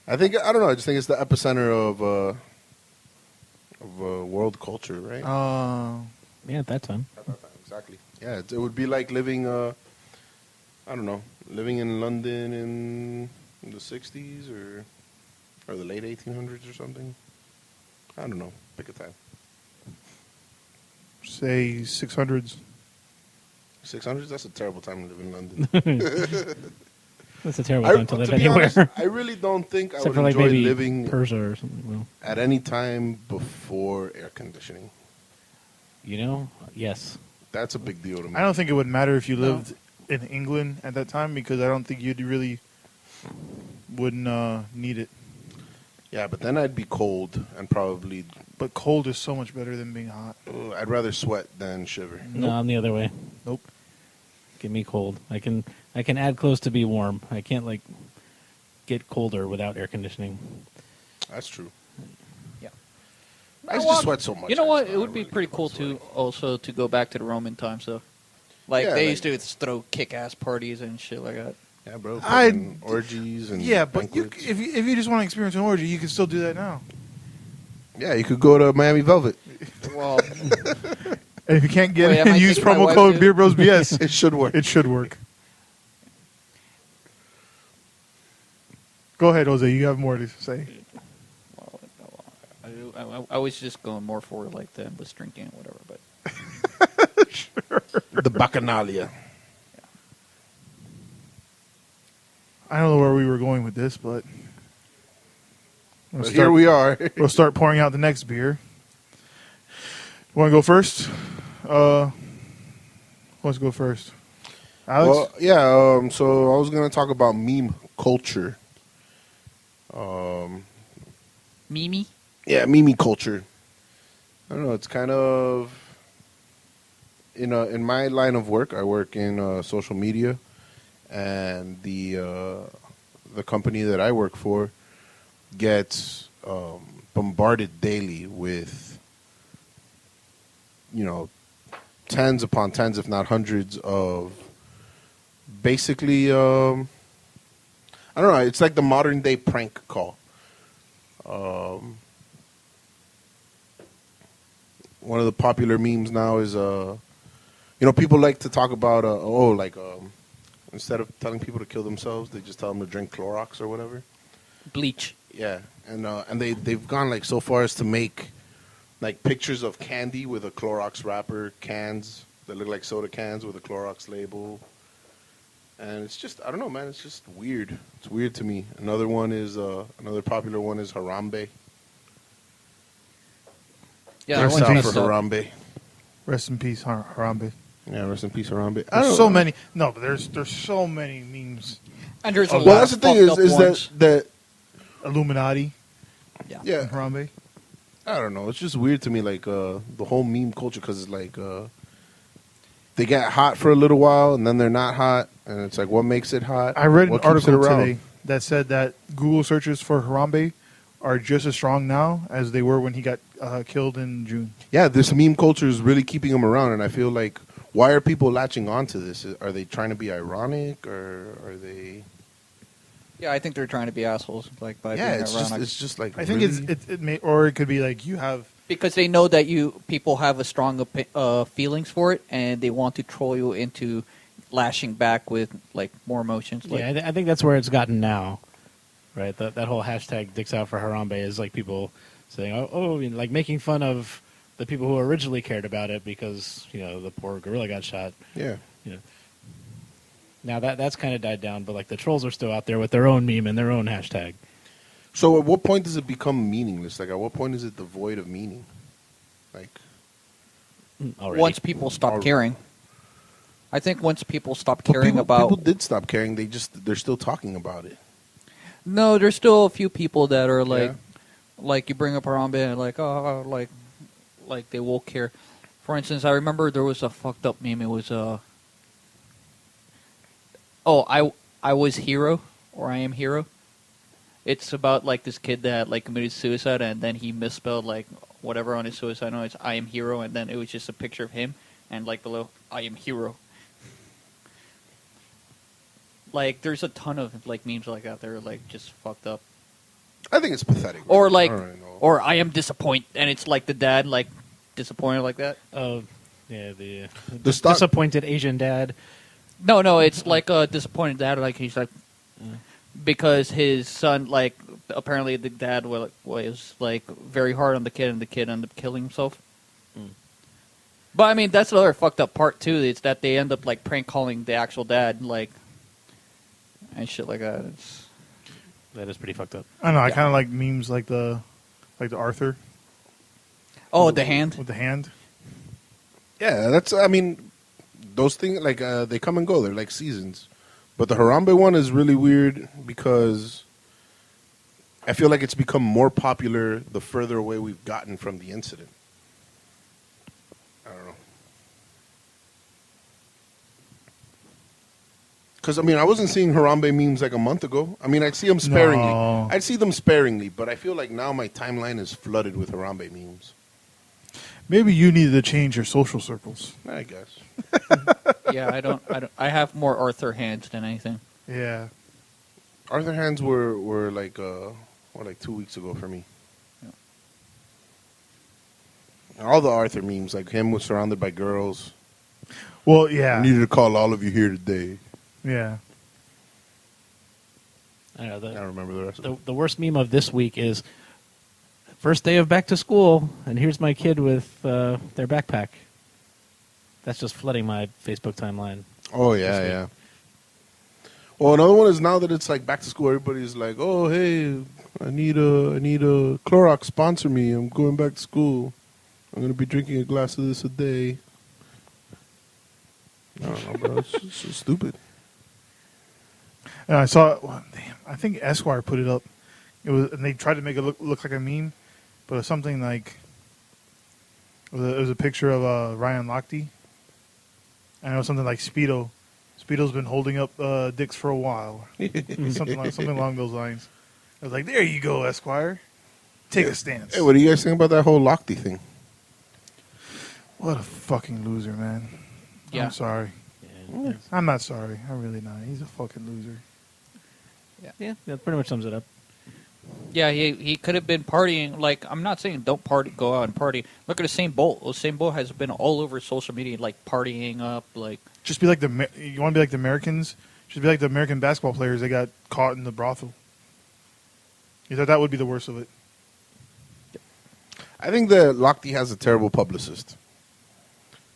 Speaker 8: I don't know. I just think it's the epicenter of world culture, right?
Speaker 9: Yeah, at that time.
Speaker 8: Exactly. Yeah, it would be like living, living in London in the 60s or the late 1800s or something. I don't know. Pick a time.
Speaker 6: Say 600s.
Speaker 8: 600s? That's a terrible time to live in London.
Speaker 9: That's a terrible time to live
Speaker 8: be
Speaker 9: anywhere.
Speaker 8: honest, I really don't think I
Speaker 9: Except
Speaker 8: would
Speaker 9: for like
Speaker 8: enjoy
Speaker 9: maybe
Speaker 8: living
Speaker 9: Persia or something. Well,
Speaker 8: at any time before air conditioning.
Speaker 9: yes.
Speaker 8: That's a big deal to me.
Speaker 6: I don't think it would matter if you lived in England at that time because I don't think you'd really wouldn't need it.
Speaker 8: Yeah, but then I'd be cold and probably
Speaker 6: But cold is so much better than being hot.
Speaker 8: Ooh, I'd rather sweat than shiver.
Speaker 9: No, I'm the other way.
Speaker 6: Nope.
Speaker 9: Give me cold. I can add clothes to be warm. I can't like get colder without air conditioning.
Speaker 8: That's true.
Speaker 7: Yeah.
Speaker 8: I used to sweat so much.
Speaker 7: You know what?
Speaker 8: I
Speaker 7: It would be
Speaker 8: really
Speaker 7: pretty
Speaker 8: don't
Speaker 7: cool
Speaker 8: sweat.
Speaker 7: to also to go back to the Roman times, though. Like
Speaker 8: Yeah,
Speaker 7: they
Speaker 8: like-
Speaker 7: used to throw kick-ass parties and shit like that.
Speaker 8: Yeah, bro.
Speaker 6: I-
Speaker 8: fucking orgies and
Speaker 6: Yeah, but
Speaker 8: banquets.
Speaker 6: if you just want to experience an orgy, you can still do that now.
Speaker 8: Yeah, you could go to Miami Velvet.
Speaker 7: Well,
Speaker 6: And if you can't get
Speaker 7: Wait,
Speaker 6: it,
Speaker 7: am I
Speaker 6: use
Speaker 7: taking my
Speaker 6: promo
Speaker 7: wife
Speaker 6: code
Speaker 7: too?
Speaker 6: Beer Bros BS.
Speaker 8: It should work.
Speaker 6: It should work. Go ahead, Jose. You have more to say.
Speaker 7: I was just going more for like the endless drinking and whatever, but
Speaker 8: The Bacchanalia.
Speaker 6: I don't know where we were going with this, but
Speaker 8: But here we are.
Speaker 6: We'll start pouring out the next beer. Want to go first? Let's go first. Alex?
Speaker 8: Well, yeah. So I was gonna talk about meme culture.
Speaker 7: Mimi.
Speaker 8: Yeah, meme culture. I don't know. It's kind of in my line of work. I work in social media, and the company that I work for gets bombarded daily with tens upon tens, if not hundreds, of basically I don't know. It's like the modern day prank call. One of the popular memes now is people like to talk about instead of telling people to kill themselves, they just tell them to drink Clorox or whatever.
Speaker 7: Bleach.
Speaker 8: Yeah, and they've gone like so far as to make like pictures of candy with a Clorox wrapper, cans that look like soda cans with a Clorox label. And it's just, I don't know, man. It's just weird. It's weird to me. Another popular one is Harambe.
Speaker 7: Yeah,
Speaker 6: Rest
Speaker 7: that
Speaker 6: in
Speaker 7: one's
Speaker 6: peace.
Speaker 7: messed
Speaker 8: for
Speaker 7: up.
Speaker 8: Harambe.
Speaker 6: Rest in peace, Harambe.
Speaker 8: Yeah, rest in peace, Harambe. I don't
Speaker 6: There's so
Speaker 8: know.
Speaker 6: many. No, but there's so many memes.
Speaker 7: And there's a
Speaker 6: Well,
Speaker 7: lot
Speaker 8: Well, that's
Speaker 7: of
Speaker 8: the thing
Speaker 7: fucked
Speaker 8: is
Speaker 7: up
Speaker 8: that
Speaker 7: ones.
Speaker 8: that
Speaker 6: Illuminati.
Speaker 8: yeah,
Speaker 6: And Harambe.
Speaker 8: I don't know. It's just weird to me, like the whole meme culture, because it's like they get hot for a little while and then they're not hot, and it's like, what makes it hot?
Speaker 6: I read an
Speaker 8: What keeps it
Speaker 6: article
Speaker 8: around?
Speaker 6: today that said that Google searches for Harambe are just as strong now as they were when he got killed in June.
Speaker 8: Yeah, this meme culture is really keeping them around, and I feel like, why are people latching onto this? Are they trying to be ironic, or are they?
Speaker 7: Yeah, I think they're trying to be assholes, like by
Speaker 8: Yeah,
Speaker 7: being
Speaker 8: it's just
Speaker 7: ironic.
Speaker 8: like
Speaker 6: I think
Speaker 8: really?
Speaker 6: it may, or it could be like you have.
Speaker 7: Because they know that people have a strong feelings for it, and they want to troll you into lashing back with like more emotions. Like,
Speaker 9: Yeah, I think that's where it's gotten now, right? That whole hashtag "Dicks Out for Harambe" is like people saying, like making fun of the people who originally cared about it because the poor gorilla got shot.
Speaker 8: Yeah.
Speaker 9: Now that's kind of died down, but like the trolls are still out there with their own meme and their own hashtag.
Speaker 8: So at what point does it become meaningless? Like, at what point is it devoid of meaning? Like,
Speaker 9: Already.
Speaker 7: once people stop
Speaker 8: Already.
Speaker 7: caring. I think once people stop
Speaker 8: but
Speaker 7: caring about.
Speaker 8: people did stop caring. They're still talking about it.
Speaker 7: No, there's still a few people that are like,
Speaker 8: Yeah.
Speaker 7: like you bring up Harambe and like, like they will care. For instance, I remember there was a fucked up meme. It was I was hero, or I am hero. It's about like this kid that like committed suicide and then he misspelled like whatever on his suicide note. It's I am hero, and then it was just a picture of him and like below I am hero. Like there's a ton of like memes like that. They're like just fucked up.
Speaker 8: I think it's pathetic.
Speaker 7: Or like,
Speaker 8: I don't know.
Speaker 7: or I am disappointed, and it's like the dad like disappointed like that.
Speaker 9: Oh, yeah, the
Speaker 8: stock-
Speaker 9: disappointed Asian dad.
Speaker 7: No, it's like a disappointed dad. Like he's like because his son like apparently the dad was like very hard on the kid, and the kid ended up killing himself. But I mean that's another fucked up part too. It's that they end up like prank calling the actual dad like and shit like that.
Speaker 9: That is pretty fucked up.
Speaker 6: I don't know. I kind of like memes like the Arthur
Speaker 7: The hand.
Speaker 6: with the hand.
Speaker 8: Yeah, I mean, those things, like, they come and go. They're like seasons. But the Harambe one is really weird because I feel like it's become more popular the further away we've gotten from the incident. I don't know. Because, I mean, I wasn't seeing Harambe memes like a month ago. I mean, I'd see them sparingly.
Speaker 6: No.
Speaker 8: I'd see them sparingly, but I feel like now my timeline is flooded with Harambe memes.
Speaker 6: Maybe you needed to change your social circles.
Speaker 8: I guess.
Speaker 7: Yeah, I don't. I have more Arthur hands than anything.
Speaker 6: Yeah.
Speaker 8: Arthur Hands were like 2 weeks ago for me.
Speaker 7: Yeah.
Speaker 8: And all the Arthur memes, like him was surrounded by girls.
Speaker 6: Well,
Speaker 8: I
Speaker 6: yeah.
Speaker 8: needed to call all of you here today.
Speaker 6: Yeah.
Speaker 9: I know,
Speaker 8: I don't remember the rest of it.
Speaker 9: the worst meme of this week is first day of back to school, and here's my kid with their backpack. That's just flooding my Facebook timeline.
Speaker 8: Oh, yeah, yeah. Well, another one is now that it's like back to school, everybody's like, oh, hey, I need a Clorox sponsor me. I'm going back to school. I'm going to be drinking a glass of this a day. I don't know, bro. It's just stupid.
Speaker 6: And I saw, damn, I think Esquire put it up. It was, and they tried to make it look like a meme, but it was something like, it was a picture of Ryan Lochte, and it was something like Speedo. Speedo's been holding up dicks for a while, something along those lines. I was like, there you go, Esquire, take a stance.
Speaker 8: Hey, what do you guys think about that whole Lochte thing?
Speaker 6: What a fucking loser, man.
Speaker 7: Yeah.
Speaker 6: I'm sorry.
Speaker 9: Yeah,
Speaker 6: I'm not sorry. I'm really not. He's a fucking loser.
Speaker 9: yeah, that pretty much sums it up.
Speaker 7: Yeah, he could have been partying. Like, I'm not saying don't party, go out and party. Look at Usain Bolt. Usain Bolt has been all over social media, like partying up. Like,
Speaker 6: Just be like you want to be like the Americans? Just be like the American basketball players. They got caught in the brothel. You thought that would be the worst of it?
Speaker 8: I think that Lochte has a terrible publicist.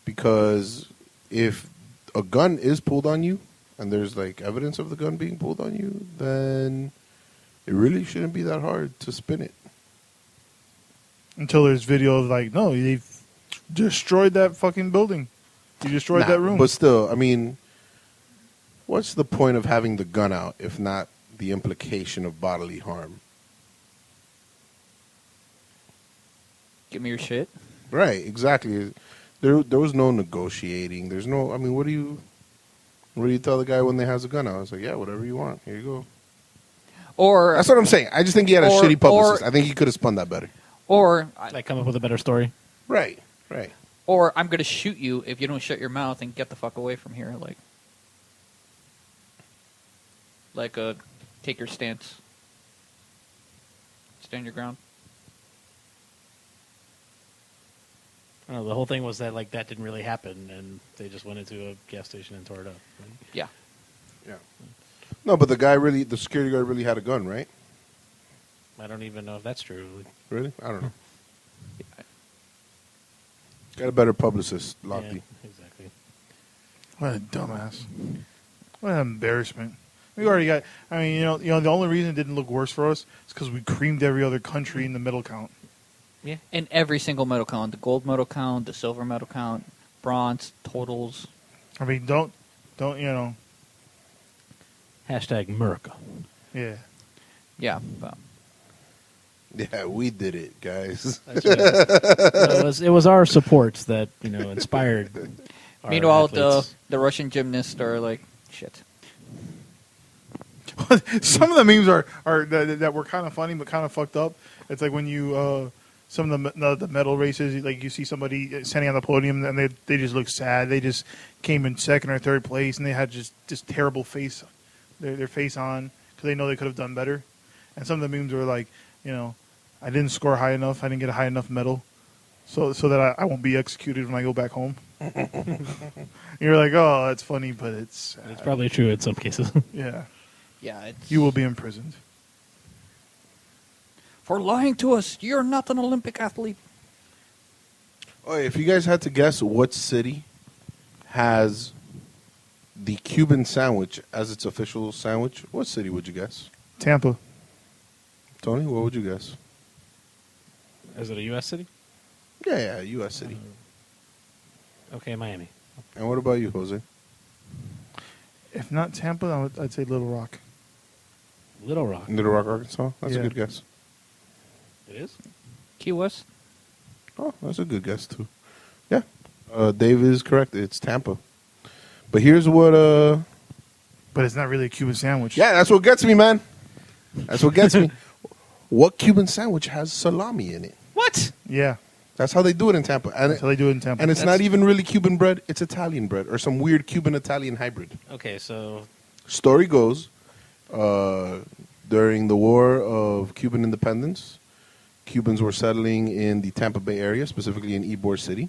Speaker 8: Because if a gun is pulled on you, and there's like evidence of the gun being pulled on you, then it really shouldn't be that hard to spin it.
Speaker 6: Until there's video of like, no, they've destroyed that fucking building. You destroyed that room.
Speaker 8: But still, I mean, what's the point of having the gun out if not the implication of bodily harm?
Speaker 7: give me your shit.
Speaker 8: Right, exactly. There was no negotiating. There's no. I mean, what do you tell the guy when they has a gun out? It's like, yeah, whatever you want. Here you go.
Speaker 7: Or
Speaker 8: That's what I'm saying. I just think he had a shitty publicist. I think he could have spun that better.
Speaker 7: or
Speaker 9: Like come up with a better story.
Speaker 8: Right.
Speaker 7: or I'm gonna shoot you if you don't shut your mouth and get the fuck away from here. Like take your stance. Stand your ground.
Speaker 9: I don't know, the whole thing was that like that didn't really happen, and they just went into a gas station and tore it up. Right?
Speaker 7: Yeah.
Speaker 8: Yeah. No, but the security guard really had a gun, right?
Speaker 9: I don't even know if that's true.
Speaker 8: Really? I don't know. Got a better publicist, Lochte.
Speaker 9: Yeah, exactly.
Speaker 6: What a dumbass. What an embarrassment. We already got. I mean, you know, the only reason it didn't look worse for us is because we creamed every other country in the medal count.
Speaker 7: Yeah. And every single medal count, the gold medal count, the silver medal count, bronze, totals.
Speaker 6: I mean, don't you know?
Speaker 9: Hashtag America.
Speaker 6: Yeah.
Speaker 7: Yeah. But
Speaker 8: Yeah, we did it, guys.
Speaker 9: That's right. It was our supports that inspired. Our
Speaker 7: meanwhile,
Speaker 9: athletes.
Speaker 7: the Russian gymnasts are like shit.
Speaker 6: Some of the memes are that were kind of funny but kind of fucked up. It's like when you some of the medal races, like you see somebody standing on the podium and they just look sad. They just came in second or third place and they had just terrible face, their face on because they know they could have done better. And some of the memes were like, I didn't score high enough. I didn't get a high enough medal, so that I won't be executed when I go back home. You're like, oh, that's funny, but it's sad.
Speaker 9: It's probably true in some cases.
Speaker 6: Yeah.
Speaker 7: Yeah.
Speaker 6: You will be imprisoned.
Speaker 7: For lying to us, you're not an Olympic athlete.
Speaker 8: Oh, if you guys had to guess what city has the Cuban sandwich as its official sandwich, what city would you guess?
Speaker 6: Tampa.
Speaker 8: Tony, what would you guess?
Speaker 9: Is it a U.S. city?
Speaker 8: Yeah, U.S. city.
Speaker 9: Okay, Miami.
Speaker 8: And what about you, Jose?
Speaker 6: If not Tampa, I'd say Little Rock.
Speaker 9: Little Rock.
Speaker 8: Little Rock, Arkansas. That's
Speaker 6: Yeah.
Speaker 8: a good guess.
Speaker 9: It is?
Speaker 7: Key West.
Speaker 8: Oh, that's a good guess too. Yeah, Dave is correct. It's Tampa. But here's what.
Speaker 6: But it's not really a Cuban sandwich.
Speaker 8: Yeah, that's what gets me, man. That's what gets me. What Cuban sandwich has salami in it?
Speaker 7: What?
Speaker 6: Yeah.
Speaker 8: That's how they do it in Tampa. And
Speaker 6: That's how they do it in Tampa.
Speaker 8: and it's
Speaker 7: That's-
Speaker 8: not even really Cuban bread. It's Italian bread or some weird Cuban-Italian hybrid.
Speaker 9: Okay, so
Speaker 8: Story goes, during the War of Cuban Independence, Cubans were settling in the Tampa Bay area, specifically in Ybor City,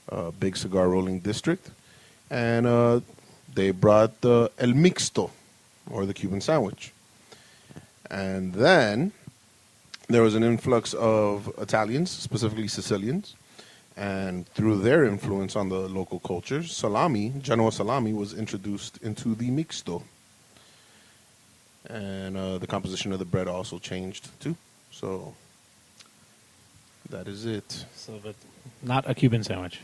Speaker 8: a big cigar rolling district, and they brought the el mixto, or the Cuban sandwich. And then there was an influx of Italians, specifically Sicilians, and through their influence on the local cultures, salami, Genoa salami, was introduced into the mixto. And the composition of the bread also changed too. So that is it.
Speaker 9: but not a Cuban sandwich.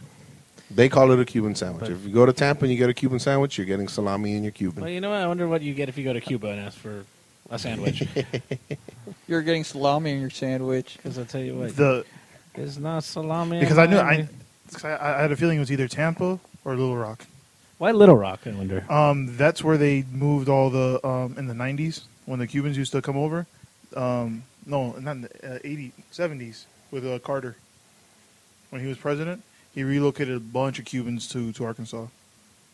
Speaker 8: They call it a Cuban sandwich.
Speaker 9: But-
Speaker 8: If you go to Tampa and you get a Cuban sandwich, you're getting salami in your Cuban.
Speaker 9: Well, you know what? I wonder what you get if you go to Cuba and ask for a sandwich.
Speaker 7: You're getting salami in your sandwich.
Speaker 9: Because I'll tell you what,
Speaker 6: The
Speaker 9: there's not salami. in
Speaker 6: because I knew
Speaker 9: Miami.
Speaker 6: 'cause I had a feeling it was either Tampa or Little Rock.
Speaker 9: Why Little Rock? I wonder.
Speaker 6: That's where they moved all the in the 90s when the Cubans used to come over. No, not in the 80s, 70s with Carter. When he was president, he relocated a bunch of Cubans to Arkansas.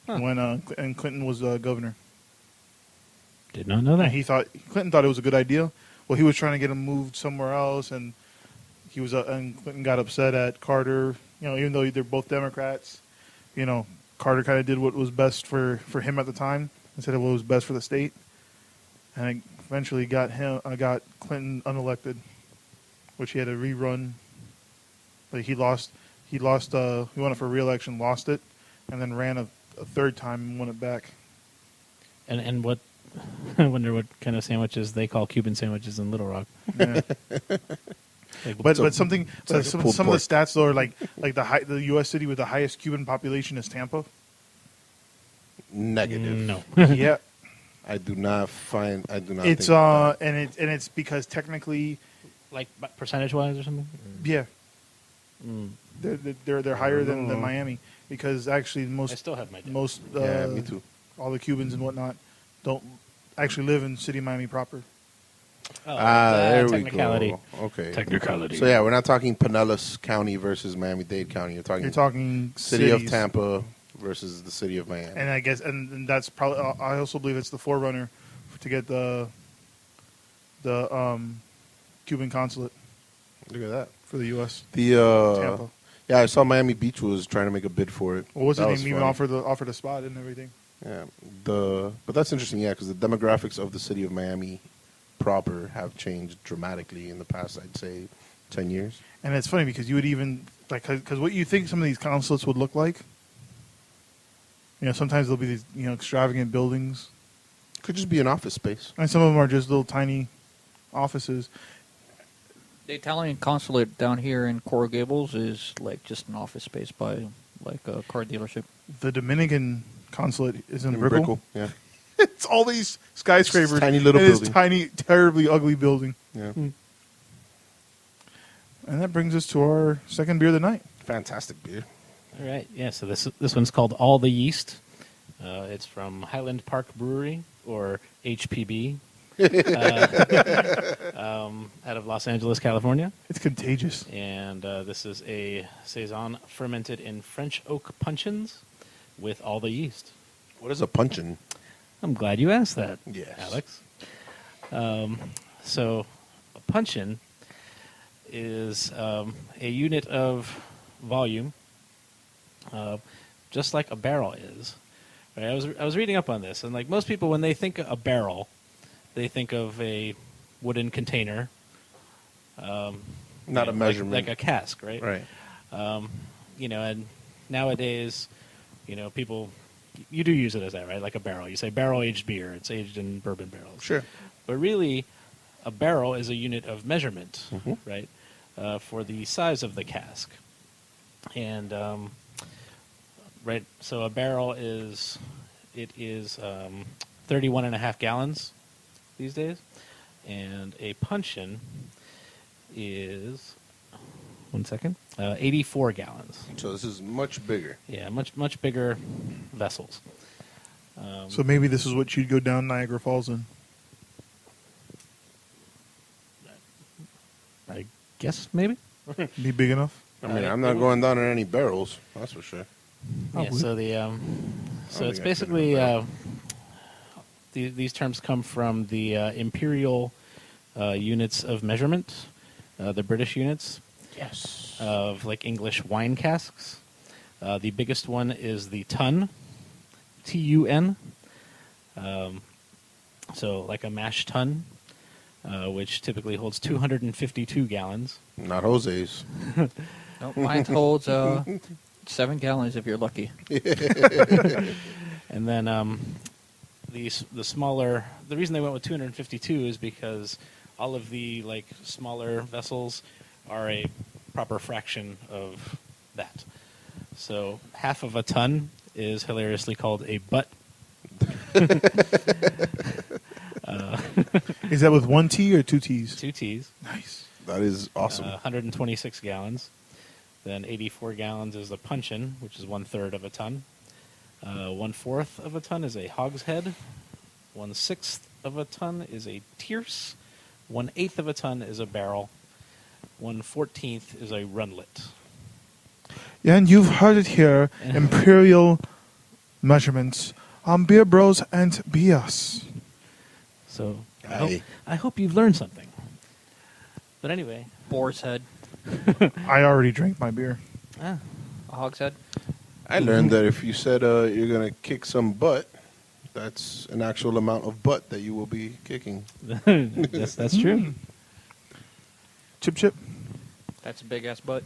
Speaker 9: Huh.
Speaker 6: When and Clinton was governor.
Speaker 9: Did not know that.
Speaker 6: And Clinton thought it was a good idea. Well, he was trying to get him moved somewhere else, and he was and Clinton got upset at Carter. You know, even though they're both Democrats, you know, Carter kind of did what was best for him at the time instead of what was best for the state, and it eventually got Clinton unelected, which he had to rerun. But he lost. He went for re-election, lost it, and then ran a third time and won it back.
Speaker 9: And what? I wonder what kind of sandwiches they call Cuban sandwiches in Little Rock.
Speaker 6: Yeah.
Speaker 9: Like,
Speaker 6: But
Speaker 8: like
Speaker 6: some
Speaker 8: a pulled
Speaker 6: of the
Speaker 8: pork.
Speaker 6: stats though are like the U.S. city with the highest Cuban population is Tampa.
Speaker 8: Negative.
Speaker 9: no.
Speaker 6: Yeah,
Speaker 8: I do not think
Speaker 6: it's
Speaker 8: that.
Speaker 6: and it's because technically,
Speaker 9: Like percentage wise or something.
Speaker 6: yeah,
Speaker 9: Mm.
Speaker 6: they're higher than Miami because actually
Speaker 9: I
Speaker 6: most
Speaker 9: still have my doubts.
Speaker 6: most
Speaker 8: Yeah, me too.
Speaker 6: all the Cubans and whatnot don't actually live in city Miami proper.
Speaker 9: Oh,
Speaker 8: There we
Speaker 9: technicality.
Speaker 8: go. Okay.
Speaker 9: Technicality.
Speaker 8: So yeah, we're not talking Pinellas County versus Miami-Dade County. You're talking
Speaker 6: You're talking
Speaker 8: city of
Speaker 6: cities.
Speaker 8: Tampa versus the city of Miami.
Speaker 6: And I guess and that's probably I also believe it's the forerunner to get the Cuban consulate
Speaker 8: Look at that.
Speaker 6: for the U.S.
Speaker 8: The
Speaker 6: Tampa.
Speaker 8: yeah, I saw Miami Beach was trying to make a bid for it.
Speaker 6: Well, what's
Speaker 8: That
Speaker 6: his
Speaker 8: was
Speaker 6: name? Even
Speaker 8: funny.
Speaker 6: offered a spot and everything.
Speaker 8: Yeah, but that's interesting. Yeah, because the demographics of the city of Miami proper have changed dramatically in the past, I'd say, 10 years.
Speaker 6: And it's funny because you would even because what you think some of these consulates would look like. You know, sometimes there'll be these extravagant buildings,
Speaker 8: Could just be an office space.
Speaker 6: and some of them are just little tiny offices.
Speaker 7: The Italian consulate down here in Coral Gables is like just an office space by like a car dealership.
Speaker 6: The Dominican consulate is in
Speaker 8: In
Speaker 6: Brickell.
Speaker 8: yeah.
Speaker 6: It's all these skyscrapers.
Speaker 8: It's tiny little
Speaker 6: and this
Speaker 8: building.
Speaker 6: tiny, terribly ugly building.
Speaker 8: Yeah.
Speaker 6: And that brings us to our second beer of the night.
Speaker 8: Fantastic beer.
Speaker 9: All right. Yeah. So this one's called All the Yeast. It's from Highland Park Brewery, or HPB, out of Los Angeles, California.
Speaker 6: It's contagious.
Speaker 9: And this is a saison fermented in French oak puncheons with all the yeast.
Speaker 8: What is a punchin'?
Speaker 9: I'm glad you asked that,
Speaker 8: Yes.
Speaker 9: Alex. So a puncheon is a unit of volume, just like a barrel is. Right? I was reading up on this, and like most people, when they think a barrel, they think of a wooden container,
Speaker 8: Not
Speaker 9: a
Speaker 8: a measurement.
Speaker 9: like a cask, right?
Speaker 8: Right.
Speaker 9: And nowadays, people, you do use it as that, right? Like a barrel. You say barrel-aged beer. It's aged in bourbon barrels.
Speaker 8: Sure.
Speaker 9: But really, a barrel is a unit of measurement,
Speaker 8: Mhm.
Speaker 9: right, for the size of the cask. And, right, so a barrel is 31 and a half gallons these days. And a puncheon is 84 gallons.
Speaker 8: So this is much bigger.
Speaker 9: Yeah, much bigger vessels.
Speaker 6: So maybe this is what you'd go down Niagara Falls in.
Speaker 9: I guess maybe.
Speaker 6: Be big enough.
Speaker 8: I mean, I'm not going down in any barrels. That's for sure.
Speaker 9: Yeah, so the so
Speaker 8: think
Speaker 9: it's
Speaker 8: I
Speaker 9: basically
Speaker 8: could've
Speaker 9: these terms come from the imperial units of measurement, the British units.
Speaker 8: Yes.
Speaker 9: Of like English wine casks. The biggest one is the ton, TUN. So like a mash tun, which typically holds 252 gallons.
Speaker 8: Not Jose's.
Speaker 7: Nope, mine holds 7 gallons if you're lucky.
Speaker 9: And then the smaller. The reason they went with 252 is because all of the like smaller vessels are a proper fraction of that. So half of a ton is hilariously called a butt.
Speaker 6: Is that with one T or two T's?
Speaker 9: 2 T's.
Speaker 6: Nice.
Speaker 8: That is awesome.
Speaker 9: 126 gallons. Then 84 gallons is the puncheon, which is 1/3 of a ton. 1/4 of a ton is a hogshead. 1/6 of a ton is a tierce. 1/8 of a ton is a barrel. 1/14 is a runlet.
Speaker 6: Yeah, and you've heard it here. Imperial measurements on Beer Bros and BS.
Speaker 9: So
Speaker 8: Aye.
Speaker 9: I hope you've learned something. But anyway,
Speaker 7: Boar's head,
Speaker 6: I already drank my beer.
Speaker 7: a hog's head.
Speaker 8: I learned that if you said you're going to kick some butt, that's an actual amount of butt that you will be kicking.
Speaker 9: that's true.
Speaker 6: Chip.
Speaker 7: That's a big ass butt.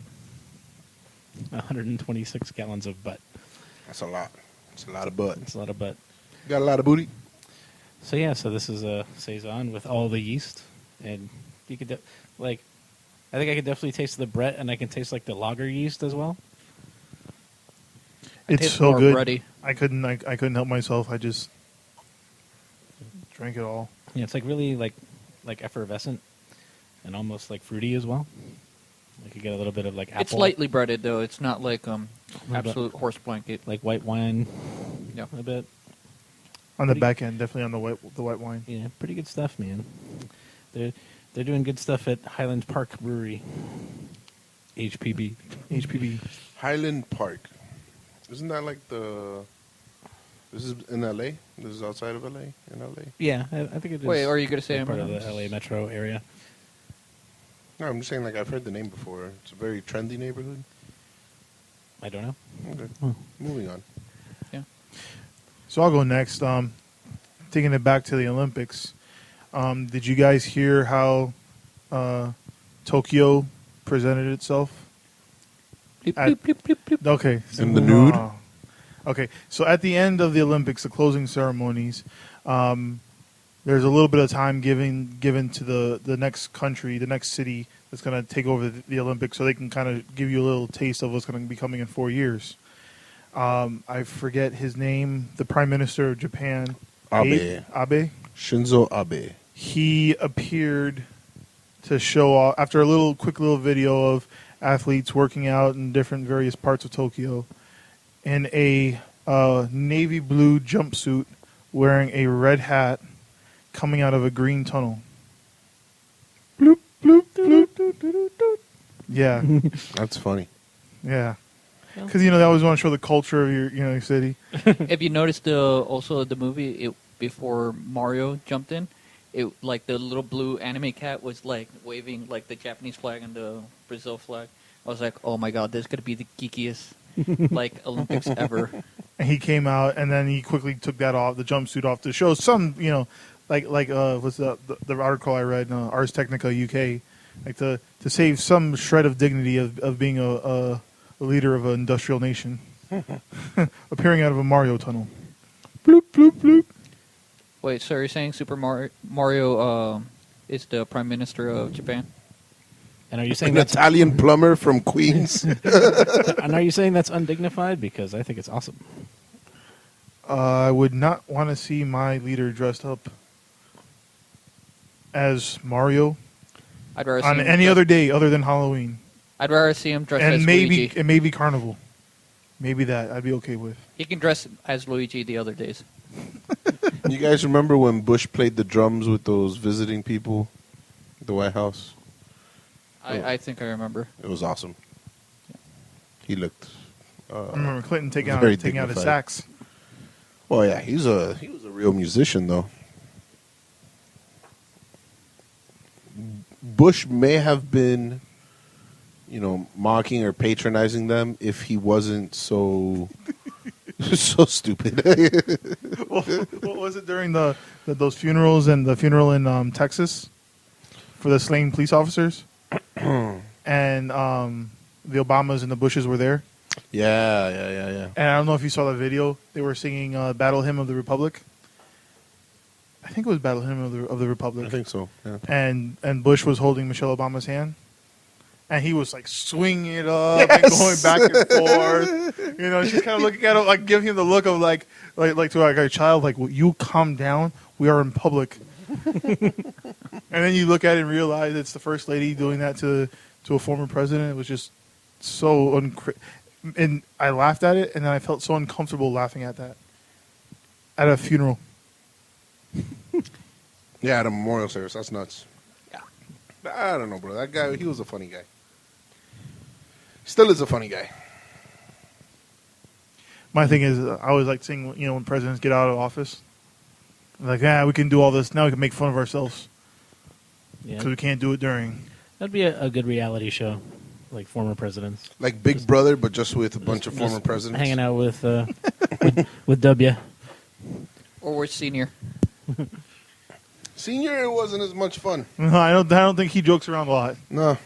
Speaker 9: 126 gallons of butt.
Speaker 8: That's a lot. It's a lot of butt.
Speaker 9: It's a lot of butt.
Speaker 8: Got a lot of booty.
Speaker 9: So yeah, so this is a saison with all the yeast, and you could I think I could definitely taste the Brett, and I can taste like the lager yeast as well.
Speaker 6: It's
Speaker 7: tastes
Speaker 6: so
Speaker 7: more
Speaker 6: good.
Speaker 7: bready.
Speaker 6: I couldn't help myself. I just drank it all.
Speaker 9: Yeah, it's like really like effervescent, and almost like fruity as well. Like you get a little bit of like apple.
Speaker 7: It's lightly breaded though. It's not like
Speaker 9: bit.
Speaker 7: absolute horse blanket.
Speaker 9: like white wine.
Speaker 7: Yeah.
Speaker 9: A bit.
Speaker 6: On the
Speaker 9: Pretty-
Speaker 6: back end, definitely on the white wine.
Speaker 9: Yeah, pretty good stuff, man. They're doing good stuff at Highland Park Brewery. HPB.
Speaker 8: Highland Park. Isn't that like the... This is in L.A.? This is outside of L.A.? In L.A.?
Speaker 9: Yeah, I think it is.
Speaker 7: Wait, are you gonna say
Speaker 9: like part of the
Speaker 7: M&Ms?
Speaker 9: LA metro area?
Speaker 8: No, I'm just saying, like, I've heard the name before. It's a very trendy neighborhood.
Speaker 9: I don't know.
Speaker 8: Okay.
Speaker 9: Oh.
Speaker 8: Moving on.
Speaker 6: So I'll go next. Taking it back to the Olympics. Did you guys hear how Tokyo presented itself?
Speaker 7: Bleep,
Speaker 6: At-
Speaker 7: bleep, bleep, bleep, bleep.
Speaker 6: Okay.
Speaker 8: In the nude?
Speaker 6: Okay. So at the end of the Olympics, the closing ceremonies, there's a little bit of time given to the next country, the next city that's going to take over the Olympics, so they can kind of give you a little taste of what's going to be coming in 4 years. I forget his name. The Prime Minister of Japan,
Speaker 8: Abe. Shinzo Abe.
Speaker 6: He appeared to show off after a quick little video of athletes working out in different various parts of Tokyo in a navy blue jumpsuit, wearing a red hat, coming out of a green tunnel. Bloop, bloop, bloop, doop, doop, doop. Yeah,
Speaker 8: That's funny.
Speaker 6: yeah. Because they always want to show the culture of your city.
Speaker 7: If you noticed also the movie before Mario jumped in, it like the little blue anime cat was like waving like the Japanese flag and the Brazil flag. I was like, oh my god, this is gonna be the geekiest like Olympics ever.
Speaker 6: And he came out, and then he quickly took that off, the jumpsuit off, to show some, like what's the article I read, Ars Technica UK, like to save some shred of dignity of being a leader of an industrial nation, appearing out of a Mario tunnel. Bloop bloop bloop.
Speaker 7: Wait, so you're saying Super Mario is the Prime Minister of Japan?
Speaker 9: And are you saying
Speaker 8: An
Speaker 9: that's
Speaker 8: Italian plumber from Queens.
Speaker 9: and are you saying that's undignified? Because I think it's awesome.
Speaker 6: I would not want to see my leader dressed up. as Mario
Speaker 7: I'd rather
Speaker 6: on
Speaker 7: see him
Speaker 6: any
Speaker 7: dress-
Speaker 6: other day other than Halloween,
Speaker 7: I'd rather see him dressed
Speaker 6: and
Speaker 7: as Luigi.
Speaker 6: maybe Carnival. Maybe that I'd be okay with.
Speaker 7: He can dress as Luigi the other days.
Speaker 8: You guys remember when Bush played the drums with those visiting people at the White House?
Speaker 7: I think I remember.
Speaker 8: It was awesome. He looked.
Speaker 6: I remember Clinton taking out
Speaker 8: very
Speaker 6: his
Speaker 8: dignified.
Speaker 6: sax.
Speaker 8: Well, yeah, he was a real musician, though. Bush may have been, mocking or patronizing them if he wasn't so so stupid.
Speaker 6: What was it during those funerals and the funeral in Texas for the slain police officers? And the Obamas and the Bushes were there.
Speaker 8: Yeah.
Speaker 6: And I don't know if you saw the video. They were singing "Battle Hymn of the Republic." I think it was "Battle Hymn of the Republic."
Speaker 8: I think so. Yeah.
Speaker 6: And Bush was holding Michelle Obama's hand, and he was like swinging it up and going back and forth. She's kind of looking at him, like giving him the look of like to a child, like, "Will you calm down? We are in public." And then you look at it and realize it's the first lady doing that to a former president. It was just so and I laughed at it, and then I felt so uncomfortable laughing at that at a funeral.
Speaker 8: Yeah, at a memorial service. That's nuts.
Speaker 7: Yeah.
Speaker 8: I don't know, bro. That guy, he was a funny guy. Still is a funny guy.
Speaker 6: My thing is, I always like seeing, when presidents get out of office. Like, we can do all this. Now we can make fun of ourselves.
Speaker 9: Yeah.
Speaker 6: Because we can't do it during.
Speaker 9: That'd be a good reality show, like former presidents.
Speaker 8: Like Big Brother, but just with a bunch of former
Speaker 9: Just
Speaker 8: presidents.
Speaker 9: hanging out with with W.
Speaker 7: Or we're senior.
Speaker 8: Senior, it wasn't as much fun.
Speaker 6: No, I don't think he jokes around a lot.
Speaker 8: No.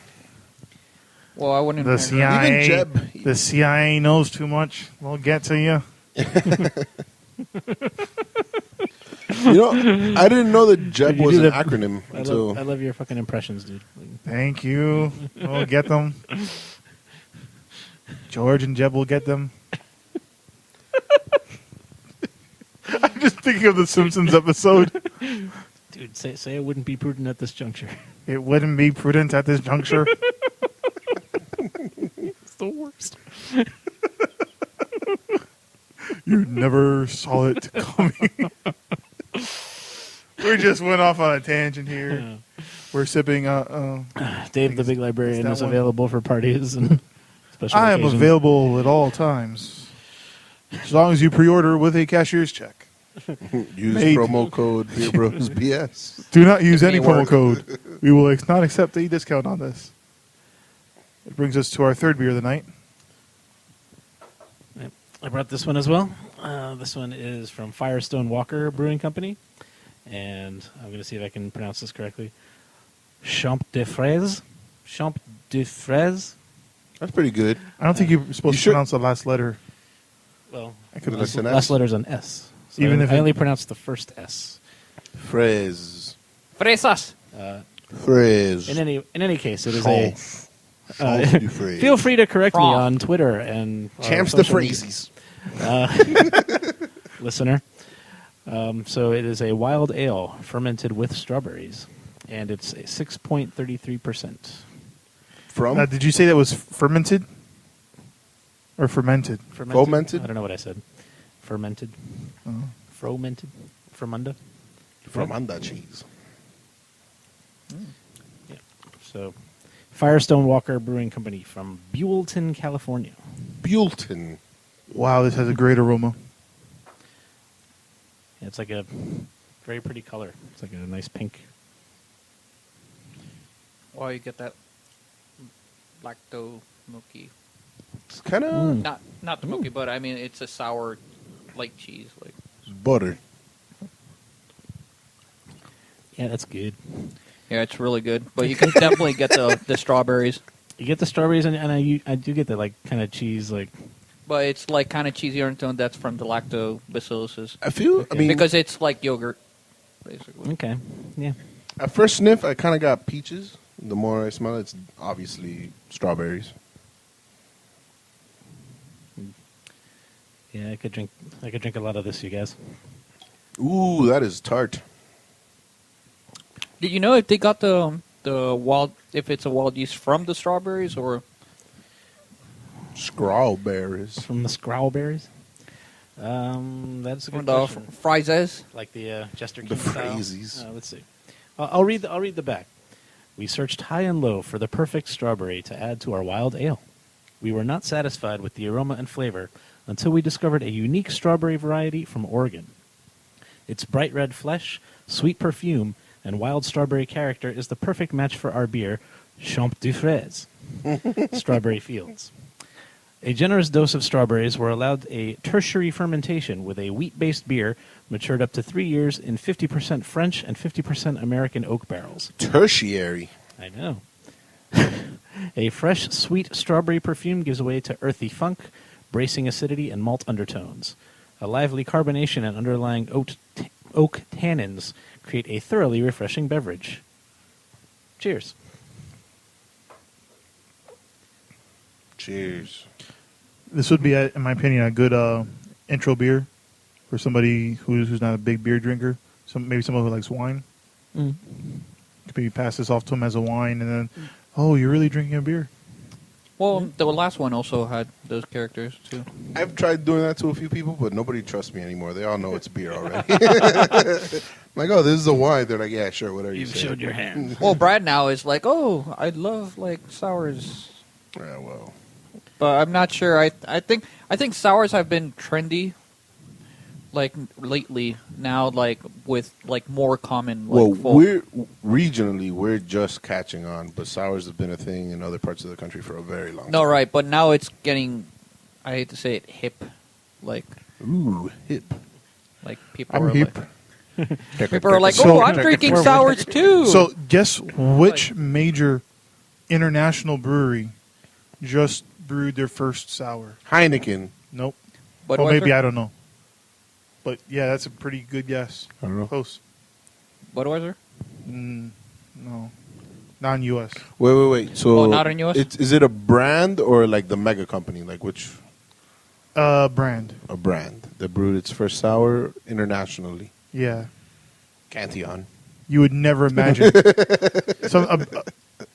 Speaker 7: Well, I wouldn't.
Speaker 6: The CIA,
Speaker 8: Even Jeb.
Speaker 6: the CIA knows too much. We'll get to you.
Speaker 8: I didn't know that Jeb
Speaker 9: Dude, you
Speaker 8: was
Speaker 9: do
Speaker 8: an
Speaker 9: that-
Speaker 8: acronym until.
Speaker 9: I love your fucking impressions, dude.
Speaker 6: Thank you. We'll get them. George and Jeb will get them. I'm just thinking of the Simpsons episode.
Speaker 9: Dude, say it wouldn't be prudent at this juncture.
Speaker 6: It wouldn't be prudent at this juncture.
Speaker 9: It's the worst.
Speaker 6: You never saw it coming. We just went off on a tangent here.
Speaker 9: Yeah.
Speaker 6: We're sipping.
Speaker 9: Dave, the big librarian,
Speaker 6: that
Speaker 9: is
Speaker 6: one.
Speaker 9: available for parties and special
Speaker 6: I am
Speaker 9: occasions.
Speaker 6: available at all times, as long as you pre-order with a cashier's check.
Speaker 8: Use
Speaker 6: Mate.
Speaker 8: promo code Beer Bros BS.
Speaker 6: Do not use any
Speaker 7: May
Speaker 6: promo
Speaker 7: work.
Speaker 6: code. We will not accept a discount on this. It brings us to our third beer of the night.
Speaker 9: I brought this one as well. This one is from Firestone Walker Brewing Company. And I'm going to see if I can pronounce this correctly. Champ de Fraise. Champ de Fraise.
Speaker 8: That's pretty good.
Speaker 6: I don't think you're supposed
Speaker 8: You
Speaker 6: to
Speaker 8: should-
Speaker 6: pronounce the last letter.
Speaker 9: Well,
Speaker 6: I could
Speaker 8: That's an
Speaker 9: last
Speaker 8: S.
Speaker 9: letter's an S. So
Speaker 6: Even
Speaker 9: I
Speaker 6: if it-
Speaker 9: only pronounced the first S.
Speaker 8: Fraise.
Speaker 7: Fresas.
Speaker 8: Fraise.
Speaker 9: In any case, it is a.
Speaker 8: Champs du Fraise.
Speaker 9: Feel free to correct me
Speaker 7: Wrong.
Speaker 9: on Twitter and our
Speaker 8: Champs the
Speaker 9: social media,
Speaker 8: Phrases.
Speaker 9: listener. So it is a wild ale fermented with strawberries, and it's a 6.33%.
Speaker 8: From?
Speaker 6: Did you say that was fermented or fermented?
Speaker 8: Fomented?
Speaker 9: I don't know what I said. Fermented. Fromented. Fermunda.
Speaker 8: From Anda cheese.
Speaker 9: Yeah. So, Firestone Walker Brewing Company from Buellton, California.
Speaker 8: Buellton.
Speaker 6: Wow, this has a great aroma.
Speaker 9: Yeah, it's like a very pretty color. It's like a nice pink.
Speaker 7: Well, you get that lacto milky.
Speaker 8: It's kind of
Speaker 7: Not the milky, but I mean it's a sour, like cheese. Like
Speaker 8: butter.
Speaker 9: Yeah, that's good.
Speaker 7: yeah, it's really good. But you can definitely get the strawberries.
Speaker 9: You get the strawberries, and I do get the like kind of cheese, like
Speaker 7: But it's like kind of cheesy undertone. That's from the lactobacillus.
Speaker 8: I feel,
Speaker 9: Okay.
Speaker 8: I mean,
Speaker 7: Because it's like yogurt, basically.
Speaker 9: okay, yeah.
Speaker 8: at first sniff, I kind of got peaches. The more I smell it, it's obviously strawberries.
Speaker 9: Yeah, I could drink a lot of this, you guys.
Speaker 8: Ooh, that is tart.
Speaker 7: Do you know if they got the wild, if it's a wild yeast from the strawberries or
Speaker 8: Strawberries.
Speaker 9: From the scrowberries? That's a
Speaker 7: from
Speaker 9: good
Speaker 7: the
Speaker 9: question.
Speaker 7: frises?
Speaker 9: Like the Jester
Speaker 8: The
Speaker 9: King style?
Speaker 8: Phrases.
Speaker 9: Let's see. I'll read the back. We searched high and low for the perfect strawberry to add to our wild ale. We were not satisfied with the aroma and flavor until we discovered a unique strawberry variety from Oregon. Its bright red flesh, sweet perfume, and wild strawberry character is the perfect match for our beer, Champ du Fraise, Strawberry Fields. A generous dose of strawberries were allowed a tertiary fermentation with a wheat-based beer matured up to 3 years in 50% French and 50% American oak barrels.
Speaker 8: Tertiary.
Speaker 9: I know. A fresh, sweet strawberry perfume gives way to earthy funk, bracing acidity, and malt undertones. A lively carbonation and underlying oak tannins create a thoroughly refreshing beverage. Cheers.
Speaker 8: Cheers.
Speaker 6: This would be, in my opinion, a good intro beer for somebody who's not a big beer drinker. Maybe someone who likes wine.
Speaker 9: Mm.
Speaker 6: Could maybe pass this off to them as a wine, and then, oh, you're really drinking a beer.
Speaker 7: Well, the last one also had those characters too.
Speaker 8: I've tried doing that to a few people, but nobody trusts me anymore. They all know it's beer already. Like, oh, this is a wine. They're like, yeah, sure, whatever you say.
Speaker 9: You've showed your hand.
Speaker 7: Well, Brad now is like, oh, I love like sours,
Speaker 8: Yeah, well.
Speaker 7: but I'm not sure. I think sours have been trendy, like lately now, like with like more common. Like,
Speaker 8: Well,
Speaker 7: folk.
Speaker 8: we're just catching on, but sours have been a thing in other parts of the country for a very long time.
Speaker 7: No, right, but now it's getting. I hate to say it, hip. Like
Speaker 8: Ooh, hip.
Speaker 7: people
Speaker 8: I'm
Speaker 7: are
Speaker 8: hip.
Speaker 7: like. People are like,
Speaker 6: So-
Speaker 7: oh, I'm drinking sours too.
Speaker 6: So, guess which major international brewery just brewed their first sour?
Speaker 8: Heineken.
Speaker 6: Nope.
Speaker 7: Budweiser?
Speaker 6: Or maybe, I don't know. But, yeah, that's a pretty good guess.
Speaker 8: I don't know.
Speaker 6: Close.
Speaker 7: Budweiser?
Speaker 6: No. Non-U.S.
Speaker 8: Wait. So,
Speaker 7: Oh, not in US?
Speaker 8: Is it a brand or like the mega company? Like which?
Speaker 6: Brand.
Speaker 8: A brand that brewed its first sour internationally.
Speaker 6: Yeah.
Speaker 8: Cantillon.
Speaker 6: You would never imagine.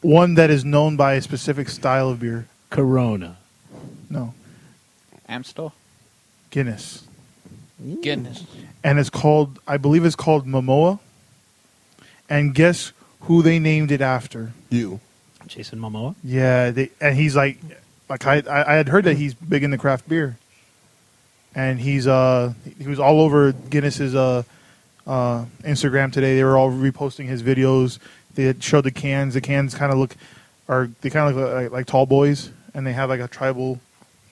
Speaker 6: One that is known by a specific style of beer.
Speaker 9: Corona.
Speaker 6: No.
Speaker 7: Amstel?
Speaker 6: Guinness.
Speaker 7: Guinness.
Speaker 6: And it's called, I believe it's called Momoa. And guess who they named it after?
Speaker 8: You.
Speaker 9: Jason Momoa.
Speaker 6: Yeah, and he's like I had heard that he's big into craft beer. And he was all over Guinness's Instagram today. They were all reposting his videos. They had showed the cans. The cans kind of look like tall boys, and they have like a tribal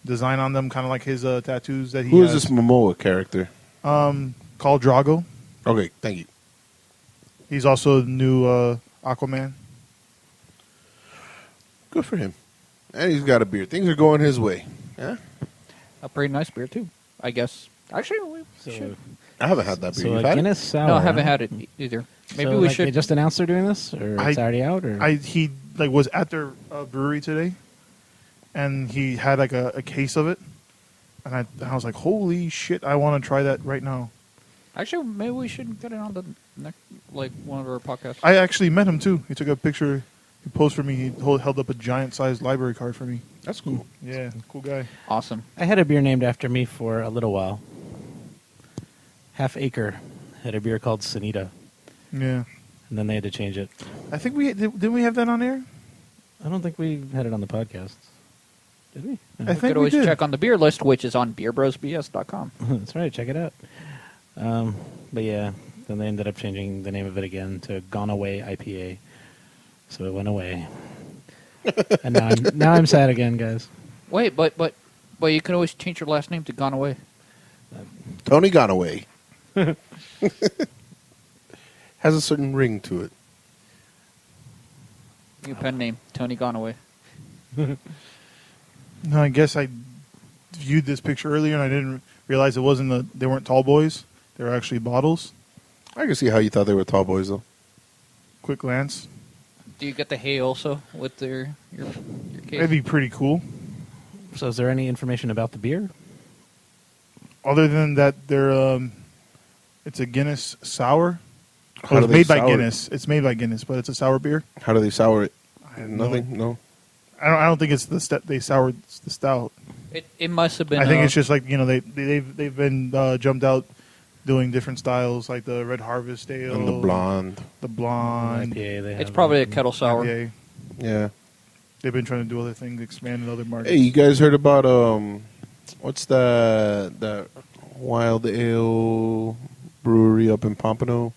Speaker 6: design on them, kind of like his tattoos that he
Speaker 8: Who
Speaker 6: has.
Speaker 8: is this Momoa character?
Speaker 6: Called Drago.
Speaker 8: Okay, thank you.
Speaker 6: He's also the new Aquaman.
Speaker 8: Good for him. And he's got a beer. Things are going his way. Yeah.
Speaker 7: A pretty nice beer too, I guess. Actually, we should.
Speaker 8: I haven't had that beer.
Speaker 9: So
Speaker 8: You've
Speaker 9: a
Speaker 8: had it?
Speaker 9: Guinness sour.
Speaker 7: No, I haven't
Speaker 9: huh?
Speaker 7: had it either. Maybe
Speaker 9: So,
Speaker 7: we
Speaker 9: like,
Speaker 7: should.
Speaker 9: They just announced they're doing this, or it's already out, or
Speaker 6: He was at their brewery today, and he had like a case of it, and I was like, holy shit, I want to try that right now.
Speaker 7: Actually, maybe we should get it on the next, like one of our podcasts.
Speaker 6: I actually met him too. He took a picture. He posed for me. He held up a giant-sized library card for me.
Speaker 8: That's cool.
Speaker 6: Yeah, cool guy.
Speaker 7: Awesome.
Speaker 9: I had a beer named after me for a little while. Half Acre had a beer called Sanita,
Speaker 6: Yeah,
Speaker 9: and then they had to change it.
Speaker 6: I think didn't we have that on air?
Speaker 9: I don't think we had it on the podcast. Did we?
Speaker 6: I
Speaker 7: You
Speaker 6: think
Speaker 7: could
Speaker 6: we
Speaker 7: always
Speaker 6: did.
Speaker 7: check on the beer list, which is on beerbrosbs.com.
Speaker 9: That's right. Check it out. But yeah, then they ended up changing the name of it again to Gone Away IPA. So it went away, and now I'm sad again, guys.
Speaker 7: Wait, but you can always change your last name to Gone Away.
Speaker 8: Tony Gone Away. Has a certain ring to it.
Speaker 7: New pen name, Tony Gone Away.
Speaker 6: No, I guess I viewed this picture earlier and I didn't realize they weren't tall boys. They were actually bottles.
Speaker 8: I can see how you thought they were tall boys, though.
Speaker 6: Quick glance.
Speaker 7: Do you get the hay also with your case?
Speaker 6: That'd be pretty cool.
Speaker 9: So is there any information about the beer?
Speaker 6: Other than that, it's a Guinness sour.
Speaker 8: How
Speaker 6: It's
Speaker 8: do they
Speaker 6: made by
Speaker 8: sour it?
Speaker 6: Guinness. It's made by Guinness, but it's a sour beer.
Speaker 8: How do they sour it?
Speaker 6: I have
Speaker 8: Nothing. No.
Speaker 6: I don't think it's they soured the stout.
Speaker 7: It must have been.
Speaker 6: I think it's just like they've been jumped out doing different styles like the Red Harvest Ale
Speaker 8: And the blonde.
Speaker 6: the blonde.
Speaker 9: IPA, they
Speaker 7: It's
Speaker 9: have
Speaker 7: probably a
Speaker 9: it.
Speaker 7: kettle sour.
Speaker 6: IPA.
Speaker 8: Yeah.
Speaker 6: They've been trying to do other things, expand in other markets.
Speaker 8: Hey, you guys heard about what's that wild ale brewery up in Pompano?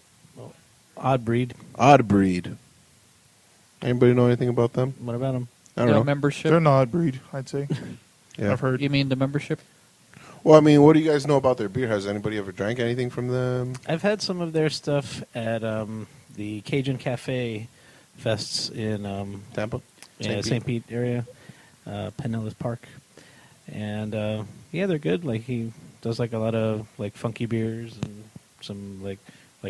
Speaker 9: Odd Breed.
Speaker 8: Odd Breed. Anybody know anything about them?
Speaker 9: What about them?
Speaker 8: I don't know.
Speaker 7: Membership.
Speaker 6: They're an odd breed, I'd say.
Speaker 8: Yeah.
Speaker 6: I've heard.
Speaker 7: You mean the membership?
Speaker 8: Well, I mean, what do you guys know about their beer? Has anybody ever drank anything from them?
Speaker 9: I've had some of their stuff at the Cajun Cafe fests in
Speaker 8: Tampa?
Speaker 9: St. Pete area, Pinellas Park, and yeah, they're good. Like he does like a lot of like funky beers and some like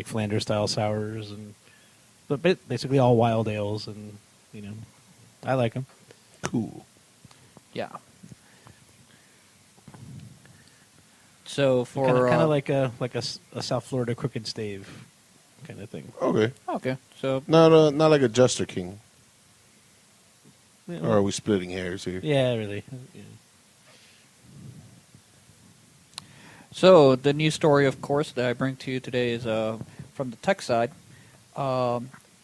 Speaker 9: Flanders style sours and but basically all wild ales and I like them.
Speaker 8: Cool.
Speaker 7: Yeah. So for
Speaker 9: Kind of like a South Florida Crooked Stave kind of thing.
Speaker 8: Okay.
Speaker 7: okay, so
Speaker 8: Not like a Jester King.
Speaker 9: Yeah,
Speaker 8: Or are we splitting hairs here?
Speaker 9: yeah, really. Yeah.
Speaker 7: So the news story, of course, that I bring to you today is from the tech side.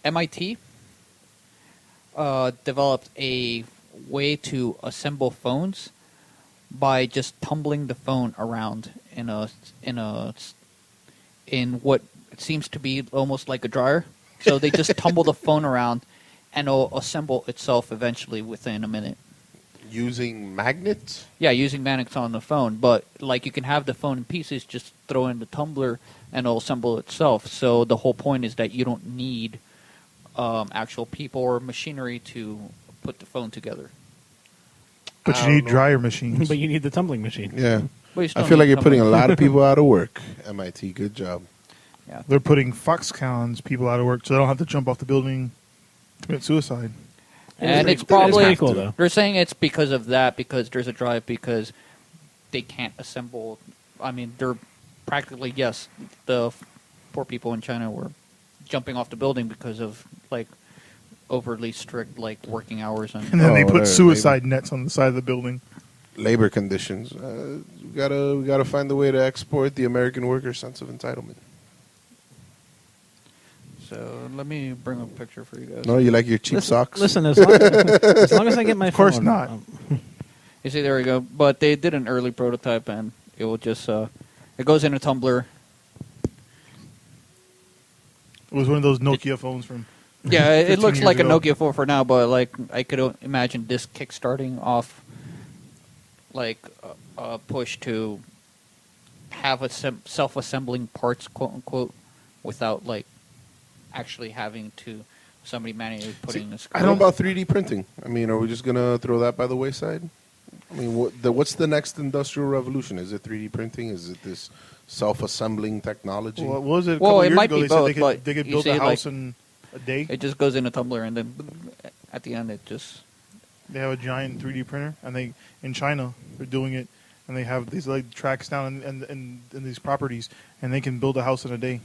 Speaker 7: MIT developed a way to assemble phones by just tumbling the phone around in what seems to be almost like a dryer. So they just tumble the phone around, and it'll assemble itself eventually within a minute.
Speaker 8: Using magnets?
Speaker 7: Yeah, using magnets on the phone, but like you can have the phone in pieces, just throw in the tumbler, and it'll assemble itself. So the whole point is that you don't need actual people or machinery to put the phone together.
Speaker 6: But you need dryer machines.
Speaker 9: But you need the tumbling machine.
Speaker 8: Yeah.
Speaker 7: But you still
Speaker 8: I feel
Speaker 7: need
Speaker 8: like you're putting a
Speaker 7: tumbling.
Speaker 8: lot of people out of work. MIT, good job.
Speaker 7: Yeah.
Speaker 6: They're putting Foxconn's people out of work so they don't have to jump off the building, commit suicide.
Speaker 7: And it's
Speaker 9: It's
Speaker 7: probably
Speaker 9: pretty cool though.
Speaker 7: they're saying it's because of that, because there's a drive, because they can't assemble. I mean, they're practically the poor people in China were jumping off the building because of like overly strict like working hours and
Speaker 6: And then they put
Speaker 8: whatever,
Speaker 6: suicide nets on the side of the building.
Speaker 8: Labor conditions. We gotta find a way to export the American worker's sense of entitlement.
Speaker 7: So let me bring a picture for you guys.
Speaker 8: No, you like your cheap socks?
Speaker 9: Listen, as long as I get my
Speaker 6: Of course
Speaker 9: phone,
Speaker 6: not.
Speaker 7: You see, there we go. But they did an early prototype, and it will just it goes in a tumbler.
Speaker 6: It was one of those Nokia phones from.
Speaker 7: Yeah, it
Speaker 6: 15
Speaker 7: looks
Speaker 6: years
Speaker 7: like
Speaker 6: ago.
Speaker 7: a Nokia 4 for now, but like I could imagine this kickstarting off like a push to have a self-assembling parts, quote unquote, without like actually having to somebody manually putting this.
Speaker 8: I don't know about 3D printing. I mean, are we just gonna throw that by the wayside? I mean, what's the next industrial revolution? Is it 3D printing? Is it this self-assembling technology?
Speaker 6: What was it? A
Speaker 7: Well,
Speaker 6: couple
Speaker 7: it
Speaker 6: years
Speaker 7: might
Speaker 6: ago,
Speaker 7: be
Speaker 6: they said
Speaker 7: both, but
Speaker 6: they could
Speaker 7: you
Speaker 6: build
Speaker 7: see,
Speaker 6: a
Speaker 7: like,
Speaker 6: house in a day.
Speaker 7: It just goes in a tumbler, and then at the end, it just.
Speaker 6: They have a giant 3D printer, and they in China they're doing it, and they have these like tracks down in these properties, and they can build a house in a day.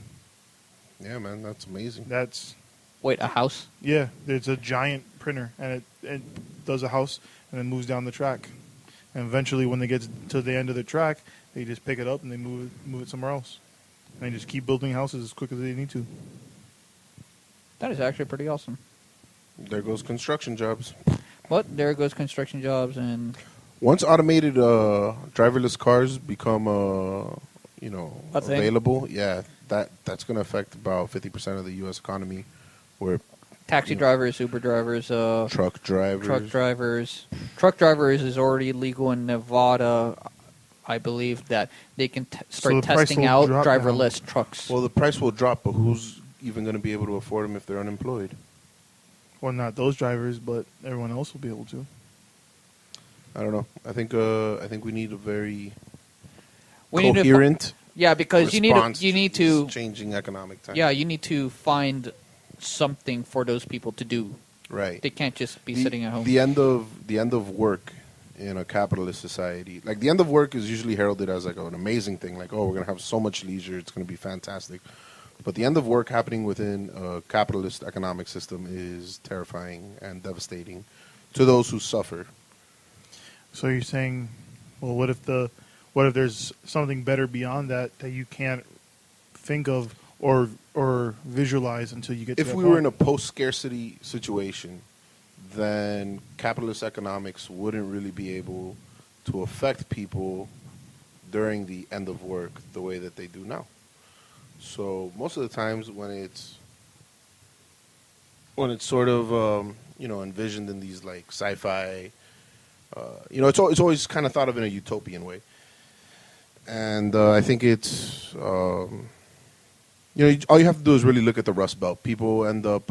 Speaker 8: Yeah, man, that's amazing.
Speaker 6: That's
Speaker 7: Wait, a house?
Speaker 6: yeah. There's a giant printer, and it does a house, and then moves down the track, and eventually, when they get to the end of the track, they just pick it up and they move it somewhere else, and they just keep building houses as quick as they need to.
Speaker 7: That is actually pretty awesome.
Speaker 8: There goes construction jobs.
Speaker 7: But there goes construction jobs, and
Speaker 8: Once automated driverless cars become
Speaker 7: A thing?
Speaker 8: available, yeah, that's going to affect about 50% of the U.S. economy. Where
Speaker 7: taxi drivers, Uber drivers,
Speaker 8: truck drivers,
Speaker 7: Truck drivers is already legal in Nevada. I believe that they can start
Speaker 6: the price
Speaker 7: testing
Speaker 6: will
Speaker 7: out
Speaker 6: drop
Speaker 7: driverless trucks.
Speaker 8: well, the price will drop, but who's even going to be able to afford them if they're unemployed?
Speaker 6: Well, not those drivers, but everyone else will be able to.
Speaker 8: I don't know. I think we need a very
Speaker 7: We need to
Speaker 8: coherent
Speaker 7: yeah, because you
Speaker 8: response
Speaker 7: need
Speaker 8: to
Speaker 7: to
Speaker 8: this changing economic time.
Speaker 7: yeah, you need to find something for those people to do.
Speaker 8: right.
Speaker 7: They can't just be sitting at home.
Speaker 8: The end of work in a capitalist society, like the end of work is usually heralded as like an amazing thing. Like, oh, we're gonna have so much leisure, it's gonna be fantastic. But the end of work happening within a capitalist economic system is terrifying and devastating to those who suffer.
Speaker 6: So you're saying, well, what if there's something better beyond that you can't think of or visualize until you get to
Speaker 8: If
Speaker 6: that
Speaker 8: we
Speaker 6: point?
Speaker 8: were in a post-scarcity situation, then capitalist economics wouldn't really be able to affect people during the end of work the way that they do now. So most of the times when it's sort of envisioned in these like sci-fi, it's always kind of thought of in a utopian way, and I think it's all you have to do is really look at the Rust Belt. People end up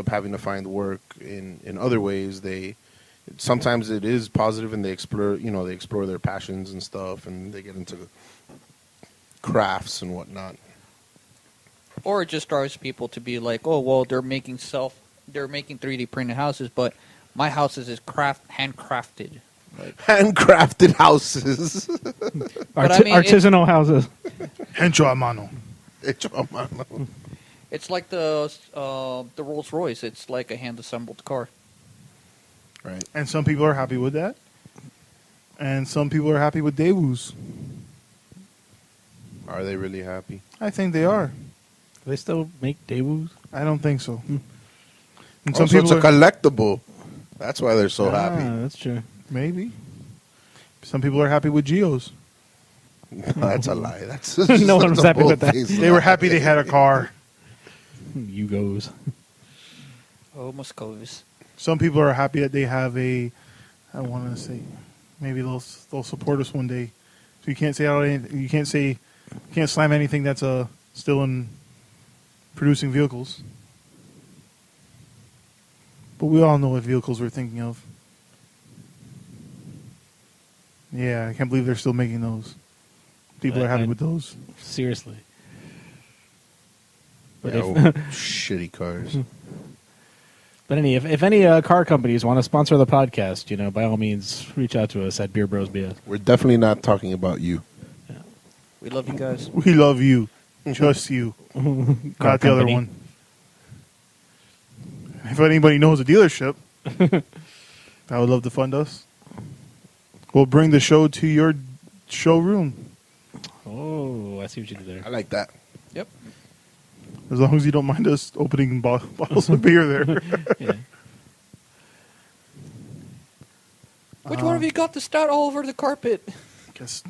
Speaker 8: having to find work in other ways. Sometimes it is positive, and they explore their passions and stuff, and they get into crafts and whatnot.
Speaker 7: Or it just drives people to be like, oh, well, they're making 3D printed houses, but my houses is handcrafted. Like,
Speaker 8: Handcrafted houses.
Speaker 7: But I mean,
Speaker 9: artisanal houses.
Speaker 6: Hecho a mano.
Speaker 7: it's like the Rolls Royce. It's like a hand assembled car.
Speaker 8: Right.
Speaker 6: And some people are happy with that. And some people are happy with Daewoo's.
Speaker 8: Are they really happy?
Speaker 6: I think they are.
Speaker 9: Do they still make Daewoo's?
Speaker 6: I don't think so. And
Speaker 8: Also, it's a collectible. That's why they're so happy.
Speaker 9: That's true.
Speaker 6: maybe. Some people are happy with Geos.
Speaker 8: That's a lie. That's
Speaker 9: No one was happy with that.
Speaker 6: They were happy they had a car.
Speaker 9: Yugos.
Speaker 7: Oh, Moscovi's.
Speaker 6: Some people are happy that they have I want to say, maybe they'll support us one day. So you can't say you can't slam anything that's still in producing vehicles. But we all know what vehicles we're thinking of. Yeah, I can't believe they're still making those. People are happy with those.
Speaker 9: Seriously. But
Speaker 8: shitty cars.
Speaker 9: But if any car companies want to sponsor the podcast, by all means, reach out to us at Beer Bros BS.
Speaker 8: We're definitely not talking about you.
Speaker 7: We love you guys.
Speaker 6: We love you. Just you. Not the other
Speaker 9: company.
Speaker 6: one. If anybody knows a dealership that would love to fund us, we'll bring the show to your showroom.
Speaker 9: Oh, I see what you did
Speaker 8: I
Speaker 9: there.
Speaker 8: like that.
Speaker 7: Yep.
Speaker 6: As long as you don't mind us opening bottles of beer there.
Speaker 9: Yeah.
Speaker 7: Which one of you got the stout all over the carpet?
Speaker 6: Guess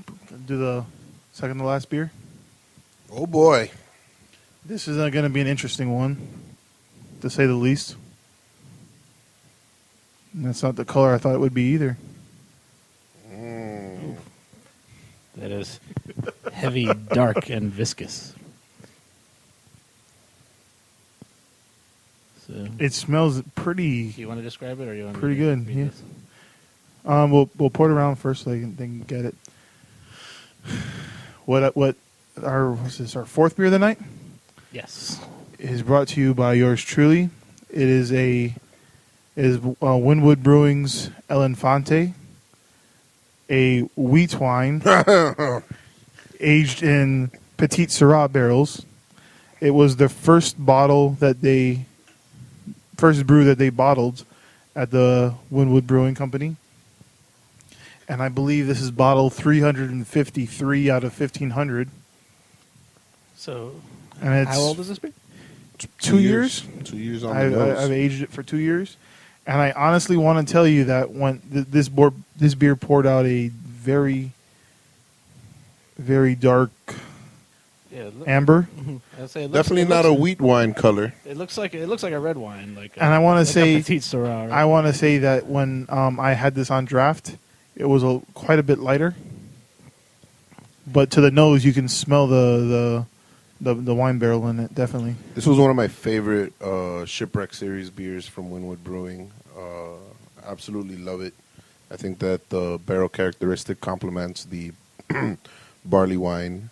Speaker 6: do the second to last beer.
Speaker 8: Oh boy.
Speaker 6: This is going to be an interesting one, to say the least. And that's not the color I thought it would be either.
Speaker 9: That is heavy, dark, and viscous. So,
Speaker 6: It smells pretty.
Speaker 9: do you want to describe it, or you want
Speaker 6: Pretty
Speaker 9: me to
Speaker 6: good,
Speaker 9: read
Speaker 6: yeah.
Speaker 9: this?
Speaker 6: We'll pour it around first so they can get it. Our fourth beer of the night
Speaker 9: Yes.
Speaker 6: is brought to you by yours truly. It is Wynwood Brewing's El Infante, a wheat wine aged in Petite Syrah barrels. It was the first brew that they bottled at the Wynwood Brewing Company. And I believe this is bottle 353 out of 1,500.
Speaker 9: So,
Speaker 6: And it's
Speaker 9: how old is this beer?
Speaker 6: 2 years.
Speaker 8: 2 years on the nose.
Speaker 6: I've aged it for 2 years. And I honestly want to tell you that when this beer poured out a very, very dark
Speaker 9: Yeah,
Speaker 6: amber.
Speaker 9: I'd say
Speaker 8: Definitely not a wheat wine color.
Speaker 9: It looks like a red wine,
Speaker 6: And I want to say,
Speaker 9: Petite Syrah, right?
Speaker 6: I want to say that when I had this on draft, it was quite a bit lighter. But to the nose, you can smell the wine barrel in it, definitely.
Speaker 8: This was one of my favorite Shipwreck Series beers from Wynwood Brewing. Absolutely love it. I think that the barrel characteristic complements the barley wine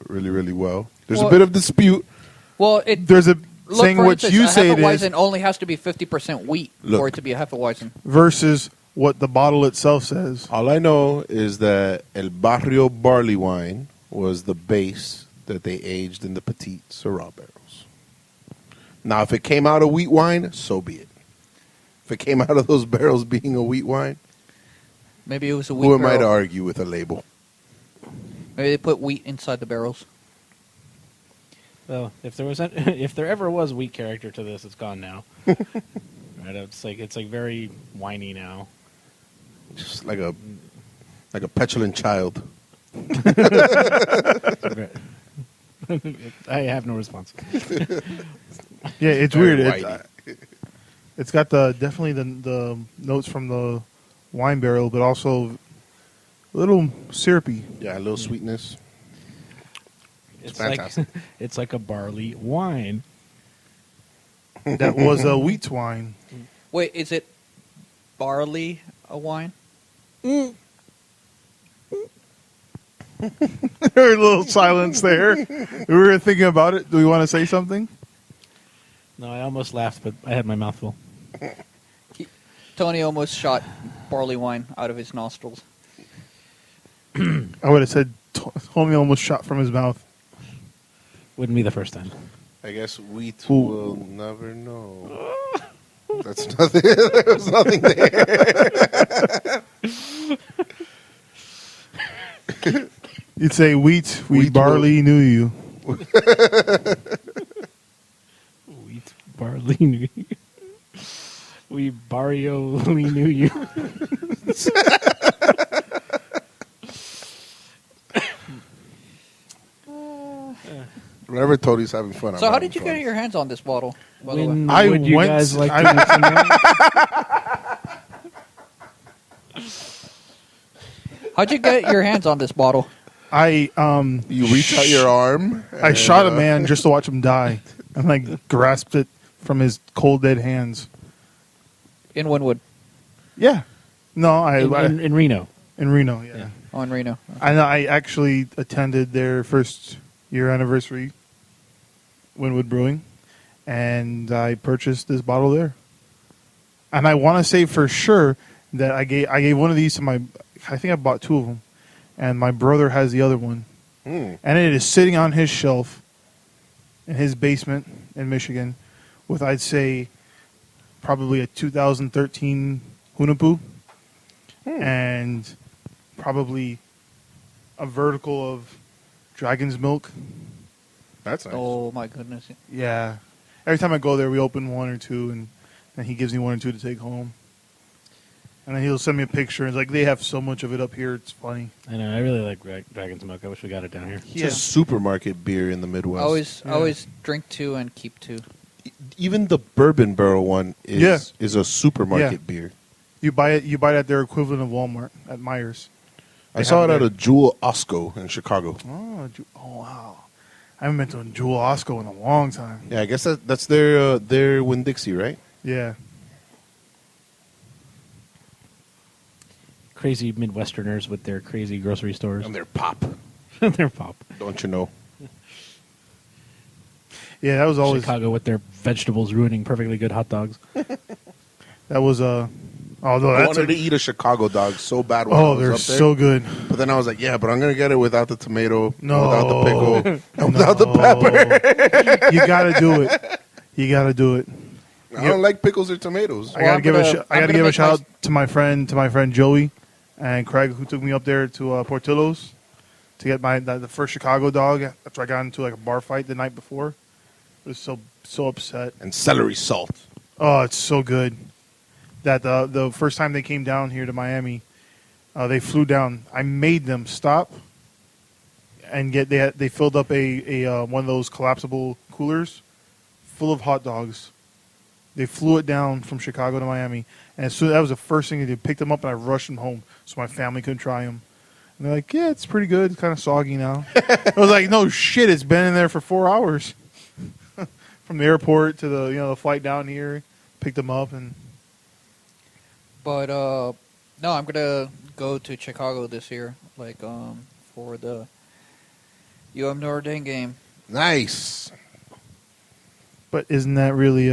Speaker 8: really, really well. There's a bit of dispute.
Speaker 7: Well,
Speaker 6: There's saying
Speaker 7: for
Speaker 6: what
Speaker 7: instance,
Speaker 6: you
Speaker 7: a
Speaker 6: say it is
Speaker 7: Hefeweizen only has to be 50% wheat for it to be a Hefeweizen.
Speaker 6: versus what the bottle itself says.
Speaker 8: All I know is that El Barrio barley wine was the base that they aged in the petite Syrah barrels. Now, if it came out of wheat wine, so be it. If it came out of those barrels being a wheat wine,
Speaker 7: Maybe it was a wheat
Speaker 8: who am I to
Speaker 7: barrel.
Speaker 8: argue with a label?
Speaker 7: Maybe they put wheat inside the barrels.
Speaker 9: Well, if there ever was wheat character to this, it's gone now. Right? It's like very whiny now.
Speaker 8: Just like a petulant child.
Speaker 9: I have no response.
Speaker 6: Yeah, it's
Speaker 8: Very
Speaker 6: weird.
Speaker 8: whitey.
Speaker 6: It's got definitely the notes from the wine barrel, but also a little syrupy.
Speaker 8: Yeah, a little sweetness.
Speaker 9: It's
Speaker 8: fantastic.
Speaker 9: like it's like a barley wine.
Speaker 6: That was a wheat wine.
Speaker 7: Wait, is it barley a wine?
Speaker 6: There's a little silence there. We were thinking about it. Do we want to say something?
Speaker 9: No, I almost laughed, but I had my mouth full.
Speaker 7: Tony almost shot barley wine out of his nostrils.
Speaker 6: I would have said Tony almost shot from his mouth.
Speaker 9: Wouldn't be the first time.
Speaker 8: I guess wheat
Speaker 6: Ooh.
Speaker 8: will never know. That's nothing. There was nothing there.
Speaker 6: You'd say wheat
Speaker 8: Wheat
Speaker 6: barley knew you.
Speaker 9: Wheat barley knew you. We barrio knew you.
Speaker 8: Whenever Tony's having fun. I'm
Speaker 7: So how
Speaker 8: having
Speaker 7: did you
Speaker 8: fun.
Speaker 7: get your hands on this bottle? By the way?
Speaker 9: When
Speaker 6: I
Speaker 9: would you
Speaker 6: went-
Speaker 9: guys like
Speaker 6: I-
Speaker 9: to get some more?
Speaker 7: How'd you get your hands on this bottle?
Speaker 6: I
Speaker 8: You reach out your arm.
Speaker 6: I
Speaker 8: and,
Speaker 6: shot a man just to watch him die, and like grasped it from his cold dead hands.
Speaker 7: In Wynwood.
Speaker 6: Yeah, no,
Speaker 9: In Reno.
Speaker 6: in Reno. Yeah,
Speaker 9: Yeah.
Speaker 7: Oh, in Reno.
Speaker 6: I actually attended their first year anniversary, Wynwood Brewing, and I purchased this bottle there. And I want to say for sure that I gave one of these to my. I think I bought two of them, and my brother has the other one, and it is sitting on his shelf in his basement in Michigan, with I'd say probably a 2013 Hunapu, and probably a vertical of Dragon's Milk.
Speaker 8: That's nice.
Speaker 7: Oh, my goodness.
Speaker 6: Yeah. Every time I go there, we open one or two, and then he gives me one or two to take home. And then he'll send me a picture. It's like, they have so much of it up here. It's funny.
Speaker 9: I know. I really like Dragon's Milk. I wish we got it down here.
Speaker 8: It's a supermarket beer in the Midwest.
Speaker 7: I always drink two and keep two.
Speaker 8: Even the bourbon barrel one is a supermarket
Speaker 6: Yeah.
Speaker 8: beer.
Speaker 6: You buy it at their equivalent of Walmart, at Myers.
Speaker 8: I saw it at a Jewel Osco in Chicago.
Speaker 6: Oh, wow. I haven't been to a Jewel Osco in a long time.
Speaker 8: Yeah, I guess that's their Winn-Dixie, right?
Speaker 6: Yeah.
Speaker 9: Crazy Midwesterners with their crazy grocery stores.
Speaker 8: And their pop.
Speaker 9: Their pop.
Speaker 8: Don't you know?
Speaker 6: Yeah, that was always...
Speaker 9: Chicago with their vegetables ruining perfectly good hot dogs.
Speaker 6: That was although
Speaker 8: I
Speaker 6: that's
Speaker 8: wanted to eat a Chicago dog so bad when I was
Speaker 6: they're
Speaker 8: up there.
Speaker 6: so good.
Speaker 8: But then I was like, yeah, but I'm going to get it without the tomato,
Speaker 6: No.
Speaker 8: without the pickle, and without the pepper.
Speaker 6: You got to do it. You got to do it.
Speaker 8: I don't like pickles or tomatoes.
Speaker 6: I gotta give a shout
Speaker 7: my-
Speaker 6: out to my friend Joey and Craig, who took me up there to Portillo's to get the first Chicago dog after I got into like a bar fight the night before. I was so upset.
Speaker 8: And celery salt.
Speaker 6: Oh, it's so good. That the first time they came down here to Miami, they flew down. I made them stop and they filled up a one of those collapsible coolers full of hot dogs. They flew it down from Chicago to Miami, and so that was the first thing they did. Picked them up, and I rushed them home so my family could try them. And they're like, "Yeah, it's pretty good. It's kind of soggy now." I was like, "No shit, it's been in there for 4 hours." From the airport to the flight down here, picked them up, and
Speaker 7: But, no, I'm going to go to Chicago this year, for the UM Notre Dame game.
Speaker 8: Nice.
Speaker 6: but isn't that really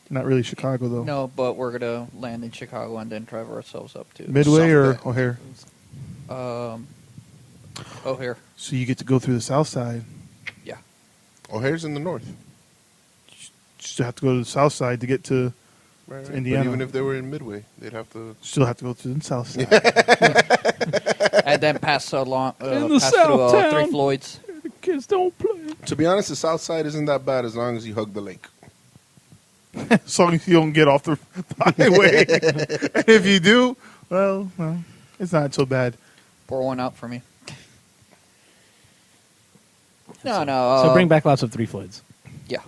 Speaker 6: not really Chicago though?
Speaker 7: No, but we're going to land in Chicago and then drive ourselves up to
Speaker 6: Midway or
Speaker 8: Soft
Speaker 6: O'Hare?
Speaker 7: O'Hare.
Speaker 6: So you get to go through the south side.
Speaker 8: O'Hare's in the north.
Speaker 6: Just have to go to the south side to get to
Speaker 8: Right.
Speaker 6: Indiana.
Speaker 8: But even if they were in Midway, they'd have to.
Speaker 6: Still have to go to the south side.
Speaker 7: And then pass along,
Speaker 9: In the
Speaker 7: pass through
Speaker 9: South
Speaker 7: Three
Speaker 9: Town.
Speaker 7: Floyds.
Speaker 9: The kids don't play.
Speaker 8: To be honest, the south side isn't that bad as long as you hug the lake.
Speaker 6: As long as you don't get off the highway. And if you do, well, it's not so bad.
Speaker 7: Pour one out for me. No.
Speaker 9: So bring back lots of Three Floyds.
Speaker 7: Yeah,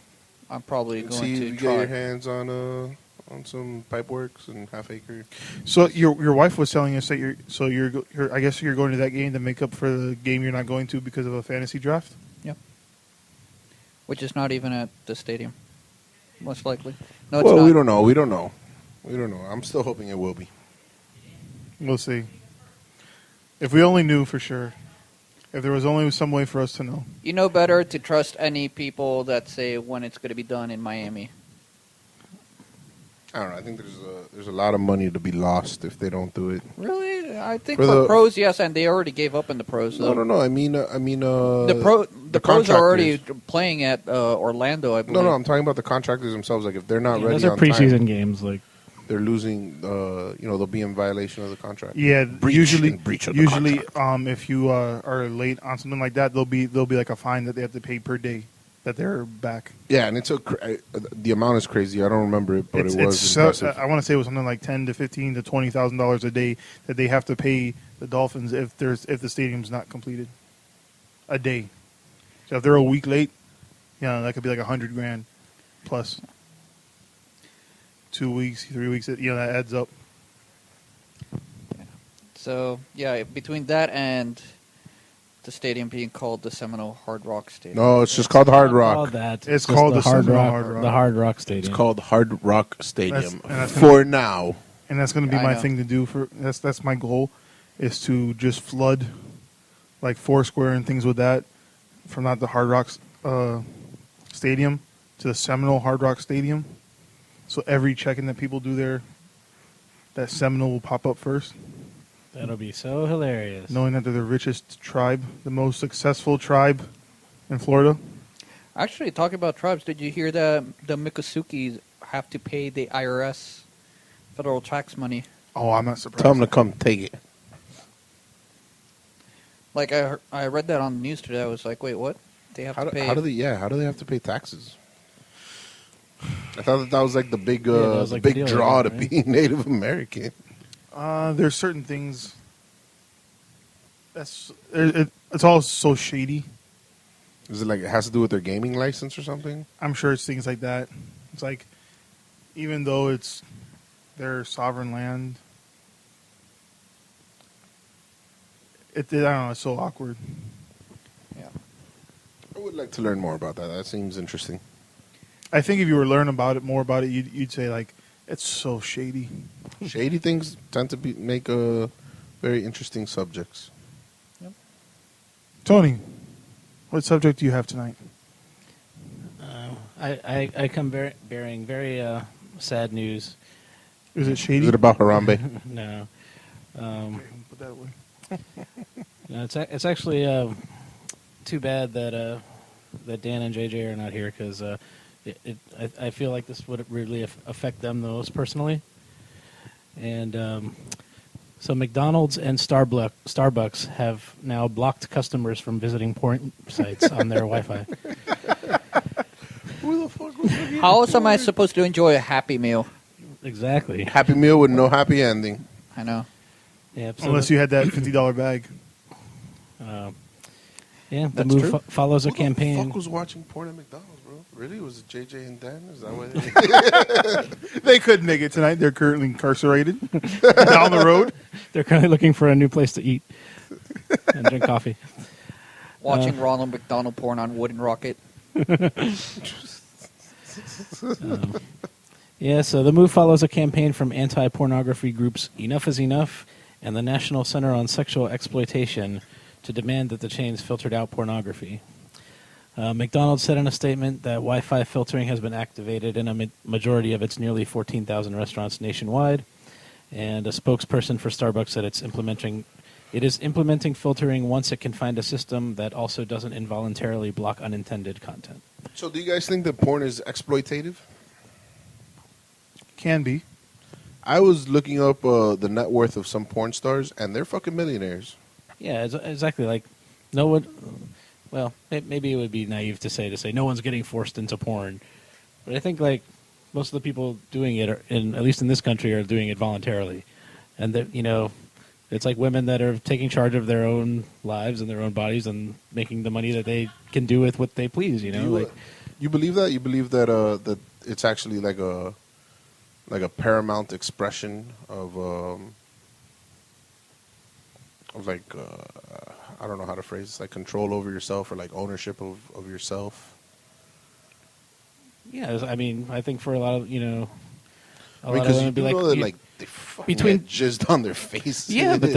Speaker 7: I'm probably going
Speaker 8: See if
Speaker 7: to
Speaker 8: you
Speaker 7: try.
Speaker 8: get your hands on some pipe works and half acre.
Speaker 6: So your wife was telling us that you're I guess you're going to that game to make up for the game you're not going to because of a fantasy draft.
Speaker 7: Which is not even at the stadium, most likely. No, it's
Speaker 8: Well,
Speaker 7: not.
Speaker 8: we don't know. We don't know. I'm still hoping it will be.
Speaker 6: We'll see. If we only knew for sure. If there was only some way for us to know.
Speaker 7: You know better to trust any people that say when it's going to be done in Miami.
Speaker 8: I don't know. I think there's a lot of money to be lost if they don't do it.
Speaker 7: Really? I think
Speaker 8: For
Speaker 7: for
Speaker 8: the-
Speaker 7: pros, yes, and they already gave up in the pros.
Speaker 8: No,
Speaker 7: though.
Speaker 8: no. I mean,
Speaker 7: The pros are already
Speaker 8: contractors.
Speaker 7: playing at Orlando, I believe.
Speaker 8: No. I'm talking about the contractors themselves. Like if they're not
Speaker 9: Yeah,
Speaker 8: ready
Speaker 9: those are
Speaker 8: on
Speaker 9: preseason
Speaker 8: time,
Speaker 9: games. Like
Speaker 8: they're losing. They'll be in violation of the contract.
Speaker 6: Yeah,
Speaker 8: Breach
Speaker 6: usually
Speaker 8: of the contract.
Speaker 6: if you are late on something like that, there'll be like a fine that they have to pay per day that they're back.
Speaker 8: Yeah, and it's the amount is crazy. I don't remember it, but it was impressive.
Speaker 6: I want to say it was something like $10,000 to $15,000 to $20,000 a day that they have to pay the Dolphins if the stadium's not completed a day. So if they're a week late, that could be like $100,000 plus 2 weeks, 3 weeks. That adds up.
Speaker 7: So, yeah, between that and the stadium being called the Seminole Hard Rock Stadium.
Speaker 8: No, it's just called Hard
Speaker 9: All
Speaker 8: Rock.
Speaker 9: that.
Speaker 6: It's
Speaker 9: just
Speaker 6: called the
Speaker 9: Hard
Speaker 6: Seminole
Speaker 9: Rock.
Speaker 6: Hard Rock.
Speaker 9: The Hard Rock Stadium.
Speaker 8: It's called Hard Rock Stadium
Speaker 6: and that's
Speaker 8: for now.
Speaker 6: And that's going to be
Speaker 7: I
Speaker 6: my
Speaker 7: know.
Speaker 6: thing to do that's my goal, is to just flood like Foursquare and things with that from not the Hard Rock Stadium to the Seminole Hard Rock Stadium. So every check-in that people do there, that Seminole will pop up first,
Speaker 9: That'll be so hilarious.
Speaker 6: knowing that they're the richest tribe, the most successful tribe in Florida.
Speaker 7: Actually, talking about tribes, did you hear that the Mikosuki have to pay the IRS federal tax money?
Speaker 6: Oh, I'm not surprised.
Speaker 8: Tell them to come take it.
Speaker 7: Like, I read that on the news today. I was like, wait, what? They have to pay...
Speaker 8: How do they have to pay taxes? I thought that was like the big
Speaker 9: that was like the
Speaker 8: big
Speaker 9: deal,
Speaker 8: draw to
Speaker 9: right?
Speaker 8: being Native American.
Speaker 6: There's certain things it's all so shady.
Speaker 8: Is it like it has to do with their gaming license or something?
Speaker 6: I'm sure it's things like that. It's like, even though it's their sovereign land, I don't know, it's so awkward.
Speaker 8: I would like to learn more about that. That seems interesting.
Speaker 6: I think if you were learning more about it, you'd say like, it's so shady.
Speaker 8: Shady things tend to make very interesting subjects.
Speaker 6: Tony, what subject do you have tonight?
Speaker 9: I come bearing very sad news.
Speaker 6: Is it shady?
Speaker 8: Is it about Harambe?
Speaker 9: No.
Speaker 6: Put that away.
Speaker 9: No, it's actually too bad that Dan and JJ are not here because I feel like this would really affect them the most personally. And so McDonald's and Starbucks have now blocked customers from visiting porn sites on their Wi-Fi.
Speaker 8: Who the fuck was looking
Speaker 7: How else am I supposed to enjoy a Happy Meal?
Speaker 9: Exactly.
Speaker 8: Happy Meal with no happy ending.
Speaker 7: I know.
Speaker 9: Yeah, so
Speaker 6: Unless you had that $50 bag.
Speaker 9: the
Speaker 7: That's
Speaker 9: move
Speaker 7: true.
Speaker 9: follows a
Speaker 8: Who the
Speaker 9: campaign.
Speaker 8: fuck was watching porn at McDonald's, bro? Really? Was it JJ and Dan? Is that why
Speaker 6: They couldn't make it tonight. They're currently incarcerated down the road.
Speaker 9: They're currently looking for a new place to eat and drink coffee.
Speaker 7: Watching Ronald McDonald porn on Wooden Rocket.
Speaker 9: So the move follows a campaign from anti-pornography groups Enough is Enough and the National Center on Sexual Exploitation to demand that the chains filtered out pornography. McDonald's said in a statement that Wi-Fi filtering has been activated in a majority of its nearly 14,000 restaurants nationwide, and a spokesperson for Starbucks said it's implementing It is implementing filtering once it can find a system that also doesn't involuntarily block unintended content.
Speaker 8: So, do you guys think that porn is exploitative?
Speaker 6: Can be.
Speaker 8: I was looking up the net worth of some porn stars, and they're fucking millionaires.
Speaker 9: Yeah, exactly. Like, no one. Well, maybe it would be naive to say no one's getting forced into porn, but I think like most of the people doing it, at least in this country, are doing it voluntarily, and that it's like women that are taking charge of their own lives and their own bodies and making the money that they can do with what they please. You
Speaker 8: believe that? You believe that that it's actually like a paramount expression of like I don't know how to phrase it, like control over yourself or like ownership of yourself.
Speaker 9: Yeah, I mean, I think for a lot of lot of
Speaker 8: because
Speaker 9: women be
Speaker 8: know
Speaker 9: like,
Speaker 8: that, like they fucking get jizzed on their face.
Speaker 9: Yeah, but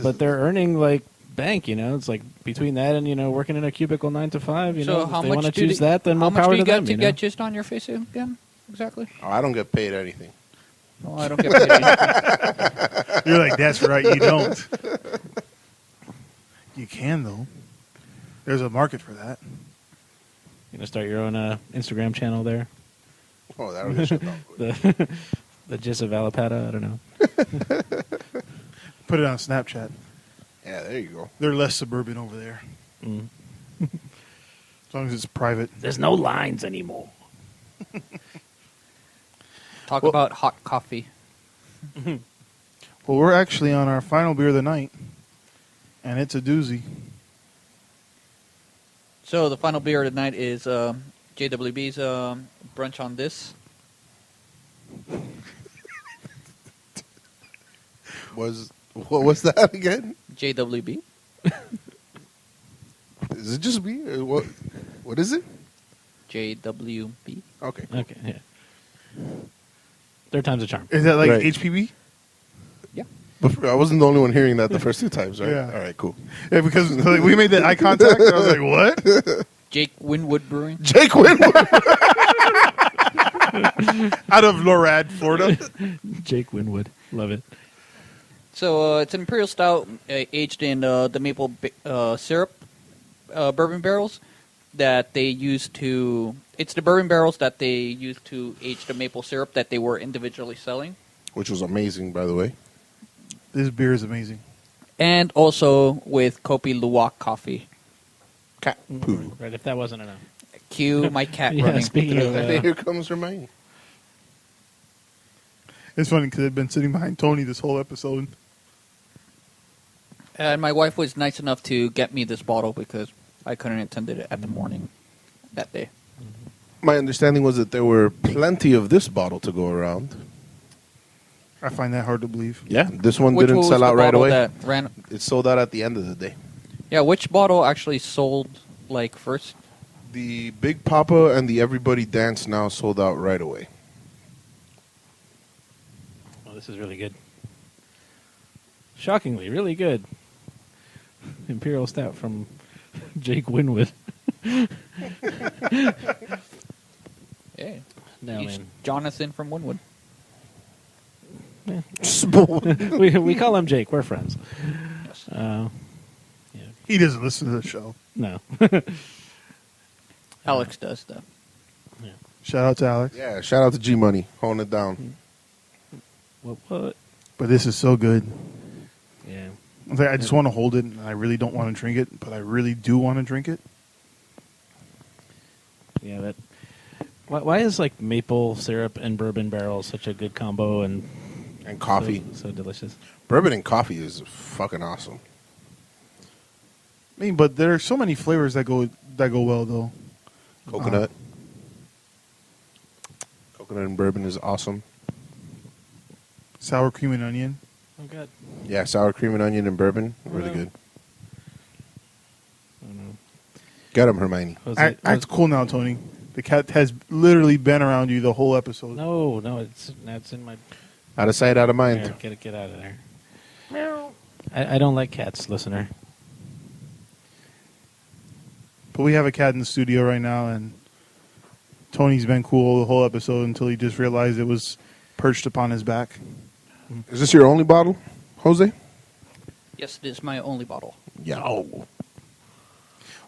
Speaker 9: but they're earning like bank. It's like between that and working in a cubicle 9 to 5.
Speaker 7: So
Speaker 9: if
Speaker 7: how
Speaker 9: they
Speaker 7: much
Speaker 9: want to
Speaker 7: do
Speaker 9: choose that, then more
Speaker 7: how much
Speaker 9: power
Speaker 7: do you
Speaker 9: to them.
Speaker 7: get to get just on your face again? Exactly.
Speaker 8: Oh, I don't get paid anything.
Speaker 7: No, I don't get paid.
Speaker 6: You're like, that's right, you don't. You can, though. There's a market for that.
Speaker 9: You gonna start your own Instagram channel there?
Speaker 8: Oh, that would shut down.
Speaker 9: The Jizz of Alapata, I don't know.
Speaker 6: Put it on Snapchat.
Speaker 8: Yeah, there you go.
Speaker 6: They're less suburban over there.
Speaker 9: Mm.
Speaker 6: As long as it's private.
Speaker 9: There's no lines anymore.
Speaker 7: Talk about hot coffee.
Speaker 6: Well, we're actually on our final beer of the night, and it's a doozy.
Speaker 7: So the final beer of the night is JWB's Brunch on This.
Speaker 8: What was that again?
Speaker 7: JWB.
Speaker 8: Is it just me? Or what is it?
Speaker 7: JWB.
Speaker 8: Okay.
Speaker 9: Okay, yeah. Third time's a charm.
Speaker 6: Is that like
Speaker 8: Right.
Speaker 6: HPV?
Speaker 7: Yeah.
Speaker 8: But I wasn't the only one hearing that the first 2 times, right?
Speaker 6: Yeah.
Speaker 8: All right, cool.
Speaker 6: Yeah, because like, we made that eye contact, and I was like, what?
Speaker 7: Jake Wynwood Brewing.
Speaker 8: Jake Wynwood.
Speaker 6: Out of Lorad, Florida.
Speaker 9: Jake Wynwood. Love it.
Speaker 7: So it's an imperial stout aged in the maple syrup bourbon barrels that they used to. It's the bourbon barrels that they used to age the maple syrup that they were individually selling.
Speaker 8: Which was amazing, by the way.
Speaker 6: This beer is amazing.
Speaker 7: And also with Kopi Luwak coffee.
Speaker 8: Cat poo.
Speaker 9: Right, if that wasn't enough.
Speaker 7: Cue my cat
Speaker 9: Yeah,
Speaker 7: running.
Speaker 9: speaking of
Speaker 8: Here comes Hermione.
Speaker 6: It's funny because I've been sitting behind Tony this whole episode.
Speaker 7: And my wife was nice enough to get me this bottle because I couldn't attend it at the morning that day.
Speaker 8: My understanding was that there were plenty of this bottle to go around.
Speaker 6: I find that hard to believe.
Speaker 8: Yeah, this one
Speaker 7: Which
Speaker 8: didn't
Speaker 7: was
Speaker 8: sell
Speaker 7: the
Speaker 8: out right
Speaker 7: bottle
Speaker 8: away.
Speaker 7: that ran?
Speaker 8: It sold out at the end of the day.
Speaker 7: Yeah, which bottle actually sold like first?
Speaker 8: The Big Papa and the Everybody Dance now sold out right away.
Speaker 9: Oh, this is really good. Shockingly, really good. Imperial Stout from Jake Wynwood.
Speaker 7: Yeah.
Speaker 9: No,
Speaker 7: He's
Speaker 9: man.
Speaker 7: Jonathan from Wynwood.
Speaker 9: we call him Jake. We're friends.
Speaker 6: He doesn't listen to the show.
Speaker 9: No.
Speaker 7: Alex does though.
Speaker 6: Shout out to Alex.
Speaker 8: Yeah, shout out to G Money, holding it down.
Speaker 9: What?
Speaker 6: But this is so good.
Speaker 9: Yeah.
Speaker 6: I was like, I just want to hold it, and I really don't want to drink it, but I really do want to drink it.
Speaker 9: Yeah, that. Why is like maple syrup and bourbon barrel such a good combo and
Speaker 8: coffee?
Speaker 9: So delicious.
Speaker 8: Bourbon and coffee is fucking awesome.
Speaker 6: I mean, but there are so many flavors that go well, though.
Speaker 8: Coconut. Coconut and bourbon is awesome.
Speaker 6: Sour cream and onion.
Speaker 9: Oh god.
Speaker 8: Yeah, sour cream and onion and bourbon, really good.
Speaker 9: I don't know.
Speaker 8: Get him, Hermione.
Speaker 6: Act cool now, Tony. The cat has literally been around you the whole episode.
Speaker 9: No, it's in my.
Speaker 8: Out of sight, out of mind.
Speaker 9: There, get out of there. Meow. I don't like cats, listener.
Speaker 6: But we have a cat in the studio right now, and Tony's been cool the whole episode until he just realized it was perched upon his back.
Speaker 8: Is this your only bottle, Jose?
Speaker 7: Yes, it is my only bottle.
Speaker 8: Yo.
Speaker 7: Only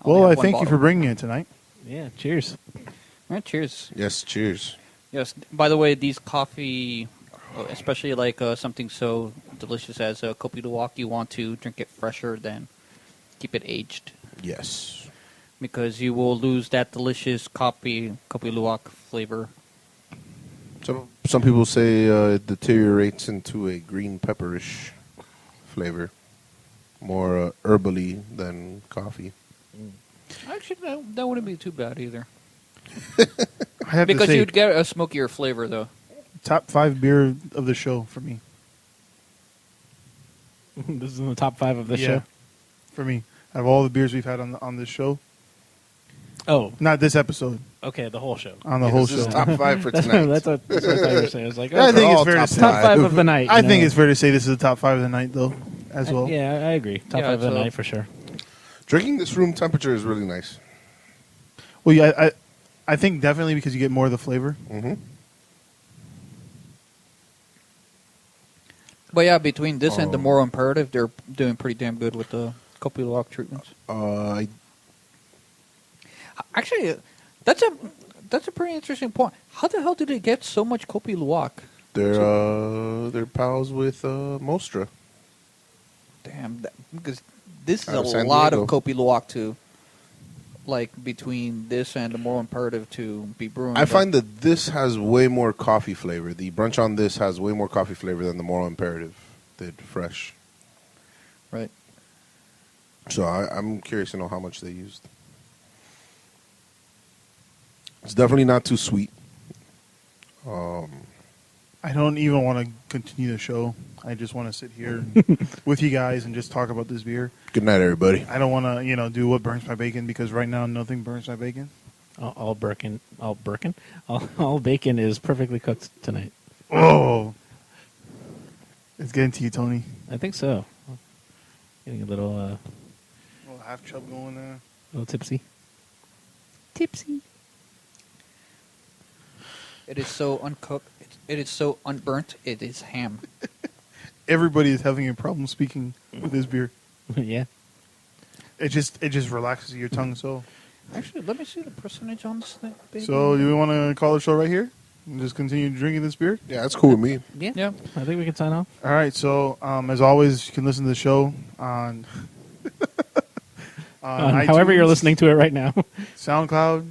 Speaker 6: Well,
Speaker 7: have
Speaker 6: I
Speaker 7: one
Speaker 6: thank you
Speaker 7: bottle.
Speaker 6: for bringing it tonight.
Speaker 9: Yeah, cheers.
Speaker 7: All right, cheers.
Speaker 8: Yes, cheers.
Speaker 7: Yes. By the way, these coffee, especially like something so delicious as a Kopi Luwak, you want to drink it fresher than keep it aged,
Speaker 8: Yes.
Speaker 7: because you will lose that delicious Kopi Luwak flavor.
Speaker 8: Some people say it deteriorates into a green pepperish flavor, more herbally than coffee.
Speaker 7: Actually, that wouldn't be too bad either,
Speaker 6: I have
Speaker 7: because
Speaker 6: to say,
Speaker 7: you'd get a smokier flavor though.
Speaker 6: top 5 beer of the show for me.
Speaker 9: This is in the top 5 of the
Speaker 6: Yeah,
Speaker 9: show.
Speaker 6: for me. Out of all the beers we've had on this show,
Speaker 9: Oh,
Speaker 6: not this episode,
Speaker 9: okay, the whole show.
Speaker 6: on the whole
Speaker 8: This is
Speaker 6: show.
Speaker 8: top 5 for
Speaker 9: That's
Speaker 8: tonight.
Speaker 9: what I thought you were saying. I was like,
Speaker 6: I
Speaker 9: oh,
Speaker 6: think it's
Speaker 8: all
Speaker 6: fair to
Speaker 8: top
Speaker 6: say.
Speaker 9: top 5 of the night.
Speaker 6: I
Speaker 9: you
Speaker 6: think
Speaker 9: know.
Speaker 6: it's fair to say this is the top 5 of the night, though, as well.
Speaker 9: Yeah, I agree. Top
Speaker 7: Yeah,
Speaker 9: 5 of the
Speaker 7: so-
Speaker 9: night for sure.
Speaker 8: Drinking this room temperature is really nice.
Speaker 6: Well, yeah, I think definitely because you get more of the flavor.
Speaker 8: Mm-hmm.
Speaker 7: But yeah, between this and the moral imperative, they're doing pretty damn good with the Kopi Luwak treatments. Actually, that's a pretty interesting point. How the hell did they get so much Kopi Luwak?
Speaker 8: They're pals with Mostra.
Speaker 7: Damn, because this is
Speaker 8: Out of
Speaker 7: a
Speaker 8: San
Speaker 7: lot
Speaker 8: Diego.
Speaker 7: of Kopi Luwak to, like, between this and the moral imperative to be brewing.
Speaker 8: I find that this has way more coffee flavor. The brunch on this has way more coffee flavor than the Moral Imperative did fresh.
Speaker 7: Right.
Speaker 8: So I'm curious to know how much they used. It's definitely not too sweet.
Speaker 6: I don't even want to continue the show. I just want to sit here with you guys and just talk about this beer.
Speaker 8: Good night, everybody.
Speaker 6: I don't want to, do what burns my bacon, because right now nothing burns my bacon.
Speaker 9: All bacon is perfectly cooked tonight.
Speaker 6: Oh, it's getting to you, Tony.
Speaker 9: I think so. Getting a little
Speaker 6: A little half chub going there.
Speaker 9: tipsy.
Speaker 7: It is so uncooked. It is so unburnt. It is ham.
Speaker 6: Everybody is having a problem speaking with this beer.
Speaker 9: Yeah.
Speaker 6: It just relaxes your tongue. So
Speaker 7: Actually, let me see the percentage on this thing. Baby.
Speaker 6: do we want to call the show right here and just continue drinking this beer?
Speaker 8: Yeah, that's cool with me.
Speaker 7: Yeah.
Speaker 9: I think we can sign off.
Speaker 6: All right. So as always, you can listen to the show on
Speaker 9: However you're
Speaker 6: iTunes,
Speaker 9: listening to it right now.
Speaker 6: SoundCloud.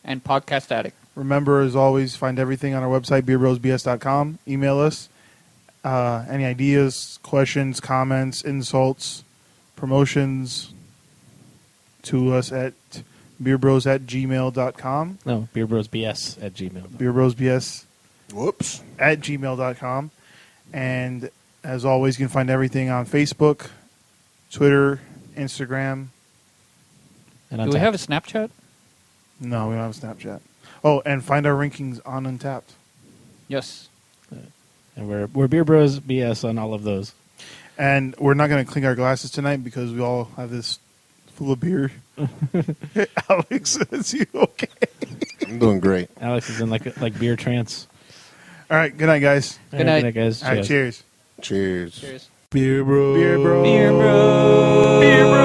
Speaker 7: And Podcast Addict.
Speaker 6: Remember, as always, find everything on our website, beerbrosbs.com. Email us any ideas, questions, comments, insults, promotions to us at beerbros@gmail.com.
Speaker 9: No, beerbrosbs@gmail.
Speaker 6: Beerbrosbs
Speaker 8: Whoops.
Speaker 6: at gmail.com. And as always, you can find everything on Facebook, Twitter, Instagram.
Speaker 9: And
Speaker 7: Do we have a Snapchat?
Speaker 6: No, we don't have Snapchat. Oh, and find our rankings on Untapped.
Speaker 7: Yes.
Speaker 9: And we're Beer Bros BS on all of those.
Speaker 6: And we're not going to clink our glasses tonight because we all have this full of beer. Alex, is you okay?
Speaker 8: I'm doing great.
Speaker 9: Alex is in like beer trance.
Speaker 6: All right, good night, guys.
Speaker 7: Good night.
Speaker 9: Good night, guys.
Speaker 6: All right, cheers.
Speaker 8: Cheers.
Speaker 7: Cheers.
Speaker 8: Beer bros.
Speaker 6: Beer bros.
Speaker 7: Beer bros.